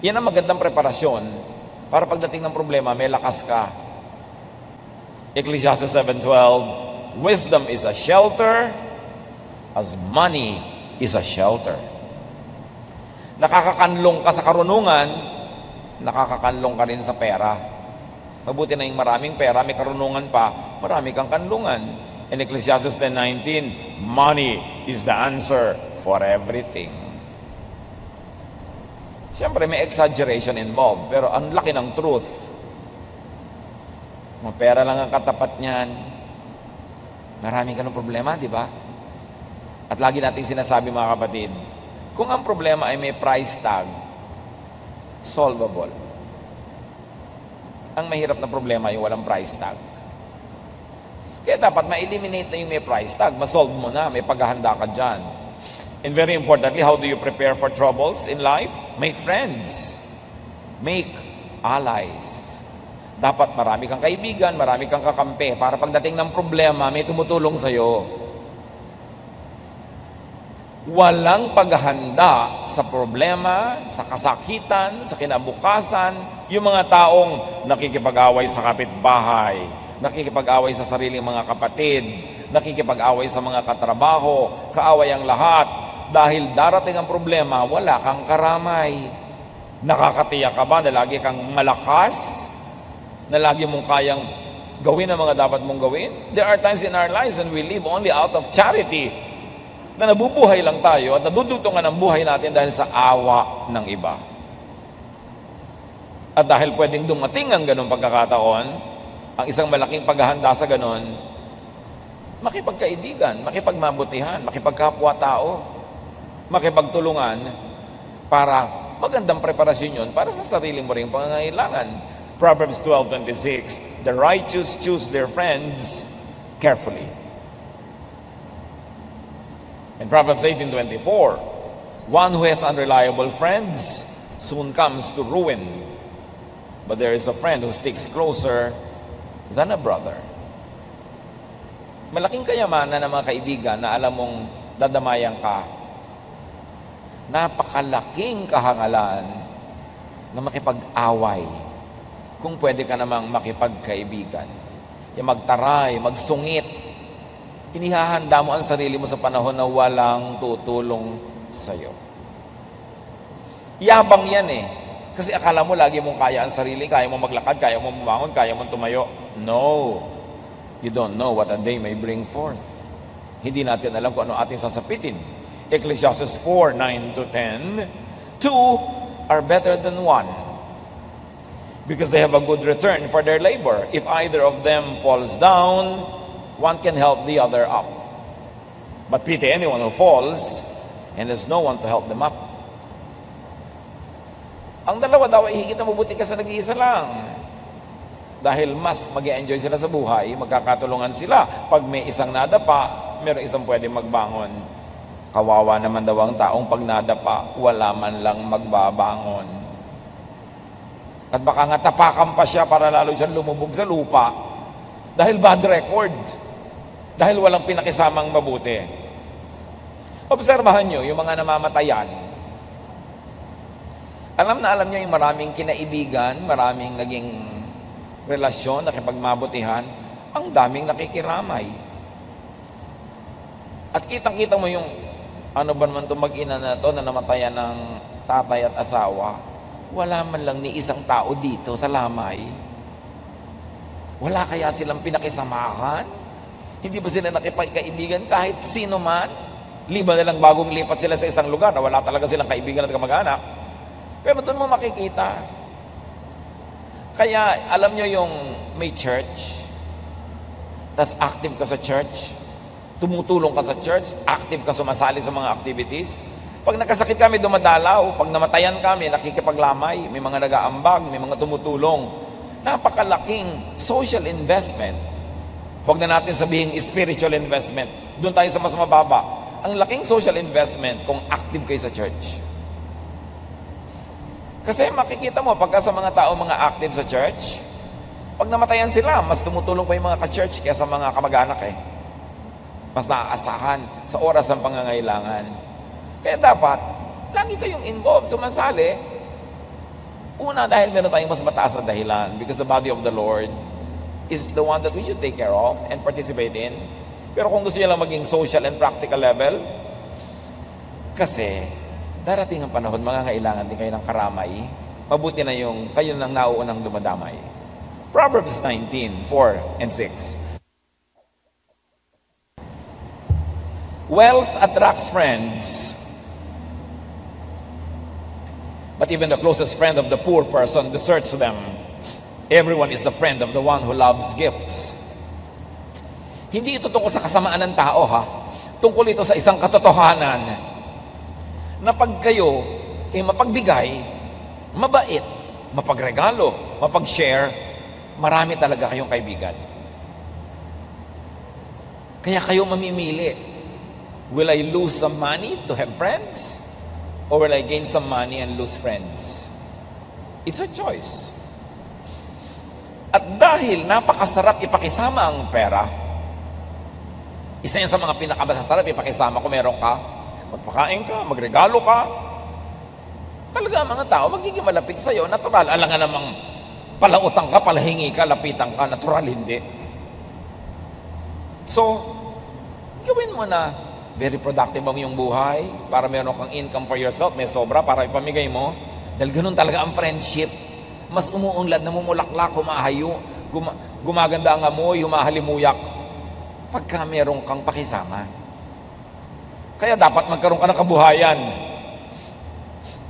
Yan ang magandang preparasyon para pagdating ng problema, may lakas ka. Ecclesiastes 7:12, wisdom is a shelter as money is a shelter. Nakakakanlong ka sa karunungan, nakakakanlong ka rin sa pera. Mabuti na yung maraming pera, may karunungan pa, marami kang kanlungan. In Ecclesiastes 10:19, money is the answer for everything. Siyempre, may exaggeration involved, pero ang laki ng truth. Mga pera lang ang katapat niyan. Marami ka ng problema, di ba? At lagi nating sinasabi, mga kapatid, kung ang problema ay may price tag, solvable. Ang mahirap na problema yung walang price tag. Kaya dapat ma-eliminate na yung may price tag. Ma-solve mo na, may paghahanda ka dyan. And very importantly, how do you prepare for troubles in life? Make friends. Make allies. Dapat marami kang kaibigan, marami kang kakampi para pagdating ng problema, may tumutulong sa'yo. Walang paghahanda sa problema, sa kasakitan, sa kinabukasan, yung mga taong nakikipag-away sa kapitbahay, nakikipag-away sa sariling mga kapatid, nakikipag-away sa mga katrabaho, kaaway ang lahat. Dahil darating ang problema, wala kang karamay. Nakakatiyak ka ba na lagi kang malakas? Na lagi mong kayang gawin ang mga dapat mong gawin? There are times in our lives when we live only out of charity, na nabubuhay lang tayo at nadudutungan ang buhay natin dahil sa awa ng iba. At dahil pwedeng dumating ang ganong pagkakataon, ang isang malaking paghahanda sa ganon, makipagkaibigan, makipagmabutihan, makipagkapwa-tao, makipagtulungan para magandang preparasyon yun para sa sarili mo rin pangangailangan. Proverbs 12:26, the righteous choose their friends carefully. In Proverbs 18:24, one who has unreliable friends soon comes to ruin, but there is a friend who sticks closer than a brother. Malaking kayamanan ng mga kaibigan na alam mong dadamayan ka. Napakalaking kahangalan na makipag-away kung pwede ka namang makipagkaibigan. Yung magtaray, magsungit. Inihahanda mo ang sarili mo sa panahon na walang tutulong sa'yo. Yabang yan Kasi akala mo lagi mong kaya ang sarili, kaya mo maglakad, kaya mo bumangon, kaya mo tumayo. No. You don't know what a day may bring forth. Hindi natin alam kung ano ating sasapitin. Ecclesiastes 4:9-10, two are better than one, because they have a good return for their labor. If either of them falls down, one can help the other up. But pity anyone who falls and there's no one to help them up. Ang dalawa daw ay higit na mabuti ka sa nag-iisa lang. Dahil mas mag-enjoy sila sa buhay, magkakatulungan sila. Pag may isang nadapa, meron isang pwede magbangon. Kawawa naman daw ang taong pag nadapa, wala man lang magbabangon. At baka nga tapakan pa siya para lalo siyang lumubog sa lupa. Dahil bad record. Dahil walang pinakisamang mabuti. Obserbahan nyo yung mga namamatayan. Alam na alam nyo yung maraming kinaibigan, maraming naging relasyon, nakipagmabutihan, ang daming nakikiramay. At kitang-kita mo yung ano ba naman itong mag-ina na to na namatayan ng tatay at asawa. Wala man lang ni isang tao dito sa lamay. Wala kaya silang pinakisamahan? Hindi ba sila nakipagkaibigan kahit sino man? Liba na lang bagong lipat sila sa isang lugar na wala talaga silang kaibigan at kamag-anak. Pero doon mo makikita. Kaya alam nyo yung may church, tas active ka sa church, tumutulong ka sa church, active ka sumasali sa mga activities. Pag nagkasakit kami, dumadalaw. Pag namatayan kami, nakikipaglamay. May mga nag-aambag, may mga tumutulong. Napakalaking social investment. Huwag na natin sabihin spiritual investment. Doon tayo sa mas mababa. Ang laking social investment kung active kayo sa church. Kasi makikita mo, pagka sa mga tao mga active sa church, pag namatayan sila, mas tumutulong pa yung mga ka-church kaysa mga kamag-anak eh. Mas naaasahan sa oras ng pangangailangan. Kaya dapat, lagi kayong involved, sumasali. Una, dahil meron tayong mas mataas na dahilan, because the body of the Lord is the one that we should take care of and participate in. Pero kung gusto niyo lang maging social and practical level, kasi darating ang panahon, mangangailangan din kayo ng karamay, mabuti na yung kayo nang nauunang dumadamay. Proverbs 19:4 and 6. Wealth attracts friends, but even the closest friend of the poor person deserts them. Everyone is the friend of the one who loves gifts. Hindi ito tungkol sa kasamaan ng tao, ha? Tungkol ito sa isang katotohanan na pag kayo mapagbigay, mabait, mapagregalo, mapag-share, marami talaga kayong kaibigan. Kaya kayo mamimili. Will I lose some money to have friends? Or will I gain some money and lose friends? It's a choice. At dahil napakasarap ipakisama ang pera, isa yan sa mga pinakamasasarap ipakisama kung meron ka, magpakain ka, magregalo ka, talaga mga tao magiging malapit sa'yo, natural. Alam nga namang palautang ka, palahingi ka, lapitan ka, natural hindi. So, gawin mo na very productive ang iyong buhay para meron kang income for yourself, may sobra para ipamigay mo. Dahil ganun talaga ang friendship. Mas umuunlad, namumulaklak, humahayo, gumaganda ang amoy, humahalimuyak pagka meron kang pakisama. Kaya dapat magkaroon ka ng kabuhayan.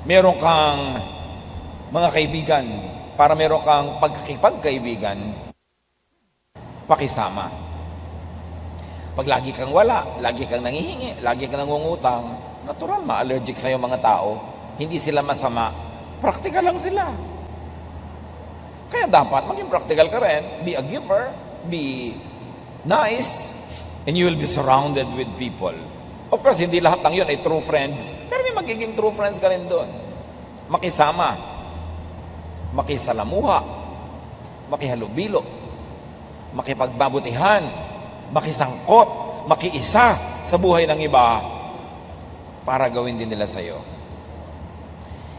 Meron kang mga kaibigan para meron kang pagkakipagkaibigan, pakisama. Pag lagi kang wala, lagi kang nangihingi, lagi kang nangungutang, natural, ma-allergic sa'yo mga tao. Hindi sila masama. Practical lang sila. Kaya dapat maging practical ka rin. Be a giver, be nice, and you will be surrounded with people. Of course, hindi lahat ng yun ay true friends, pero may magiging true friends ka rin doon. Makisama, makisalamuha, makihalubilo, makipagbabutihan, makisangkot, makiisa sa buhay ng iba para gawin din nila sa'yo.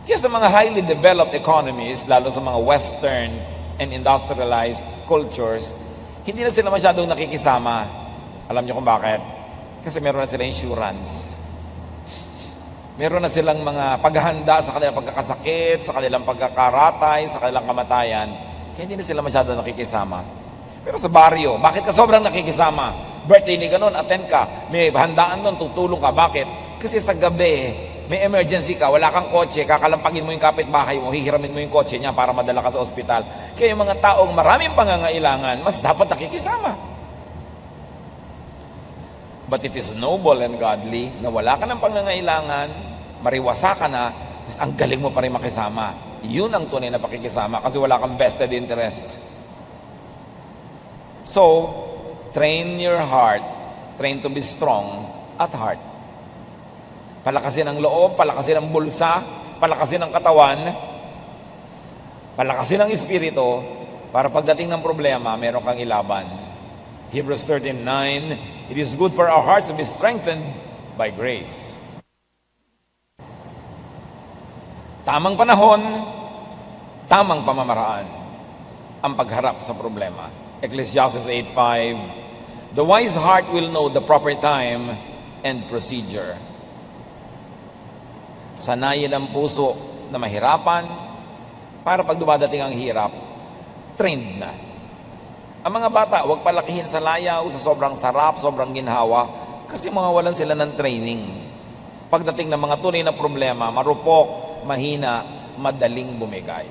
Kaya sa mga highly developed economies, lalo sa mga Western and industrialized cultures, hindi na sila masyadong nakikisama. Alam niyo kung bakit? Kasi meron na sila insurance. Meron na silang mga paghahanda sa kanilang pagkakasakit, sa kanilang pagkakaratay, sa kanilang kamatayan. Kaya hindi na sila masyadong nakikisama. Pero sa baryo, bakit ka sobrang nakikisama? Birthday ni ganun, attend ka. May handaan nun, tutulong ka. Bakit? Kasi sa gabi, may emergency ka, wala kang kotse, kakalampagin mo yung kapitbahay mo, hihiramin mo yung kotse niya para madala ka sa ospital. Kaya yung mga taong maraming pangangailangan, mas dapat nakikisama. But it is noble and godly na wala ka ng pangangailangan, mariwasa ka na, tapos ang galing mo pa rin makisama. Yun ang tunay na pakikisama kasi wala kang vested interest. So, train your heart, train to be strong at heart. Palakasin ang loob, palakasin ang bulsa, palakasin ang katawan, palakasin ang espiritu, para pagdating ng problema, meron kang ilaban. Hebrews 13:9, it is good for our hearts to be strengthened by grace. Tamang panahon, tamang pamamaraan ang pagharap sa problema. Ecclesiastes 8:5, the wise heart will know the proper time and procedure. Sanayin ang puso na mahirapan para pag dumadating ang hirap, trained na. Ang mga bata, huwag palakihin sa layaw, sa sobrang sarap, sobrang ginhawa, kasi mawawalan sila ng training. Pagdating ng mga tunay na problema, marupok, mahina, madaling bumigay.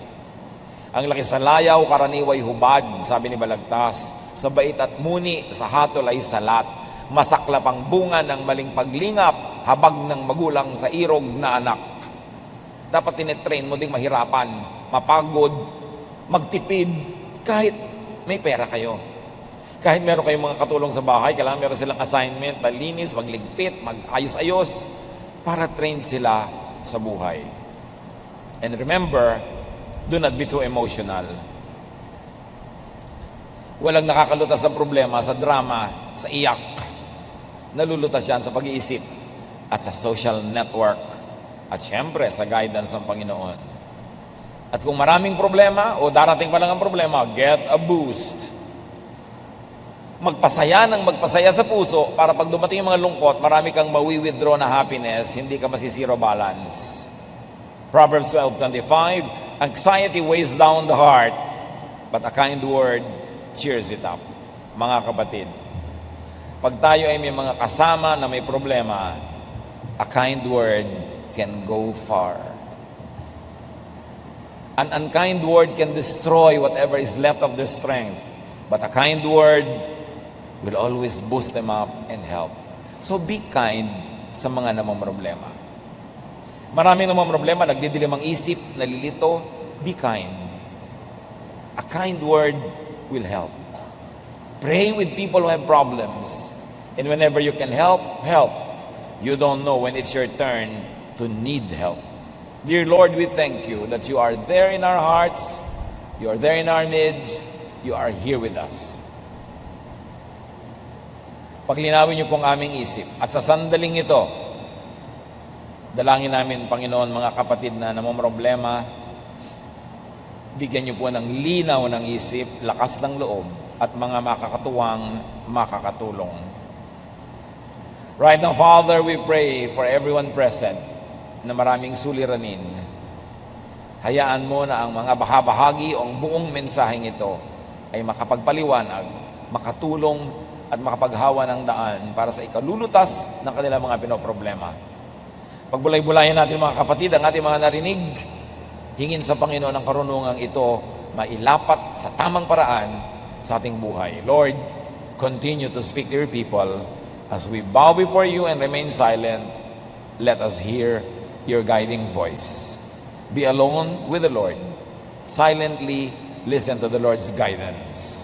Ang laki sa layaw, karaniway hubad, sabi ni Balagtas. Sa bait at muni, sa hatol ay salat. masaklap ang bunga ng maling paglingap, habag ng magulang sa irog na anak. Dapat tinetrain mo ding mahirapan, mapagod, magtipid, kahit may pera kayo. Kahit meron kayong mga katulong sa bahay, kailangan meron silang assignment, malinis, magligpit, mag-ayos-ayos, para train sila sa buhay. And remember, do not be too emotional. Walang nakakalutas sa problema, sa drama, sa iyak. Nalulutas yan sa pag-iisip at sa social network at syempre sa guidance ng Panginoon. At kung maraming problema o darating pa lang ang problema, get a boost. Magpasaya ng magpasaya sa puso para pag dumating yung mga lungkot, marami kang mawi-withdraw na happiness, hindi ka masisiro balance. Proverbs 12:25, anxiety weighs down the heart, but a kind word cheers it up. Mga kapatid, pag tayo ay may mga kasama na may problema, a kind word can go far. An unkind word can destroy whatever is left of their strength, but a kind word will always boost them up and help. So be kind sa mga namamroblema. Maraming namamroblema, nagdidilim ang isip, nalilito. Be kind. A kind word will help. Pray with people who have problems. And whenever you can help, help. You don't know when it's your turn to need help. Dear Lord, we thank you that you are there in our hearts, you are there in our midst, you are here with us. Paglinawin niyo pong aming isip. At sa sandaling ito, dalangin namin, Panginoon, mga kapatid na namamroblema, bigyan niyo po ng linaw ng isip, lakas ng loob, at mga makakatuwang makakatulong. Right now, Father, we pray for everyone present na maraming suliranin. Hayaan mo na ang mga bahagi o ang buong mensaheng ito ay makapagpaliwanag, makatulong, at makapaghawa ng daan para sa ikalulutas ng kanilang mga pinoproblema. Pagbulay-bulayan natin mga kapatid, ang ating mga narinig, hingin sa Panginoon ang karunungang ito mailapat sa tamang paraan sa ating buhay. Lord, continue to speak to your people as we bow before you and remain silent. Let us hear your guiding voice. Be alone with the Lord. Silently listen to the Lord's guidance.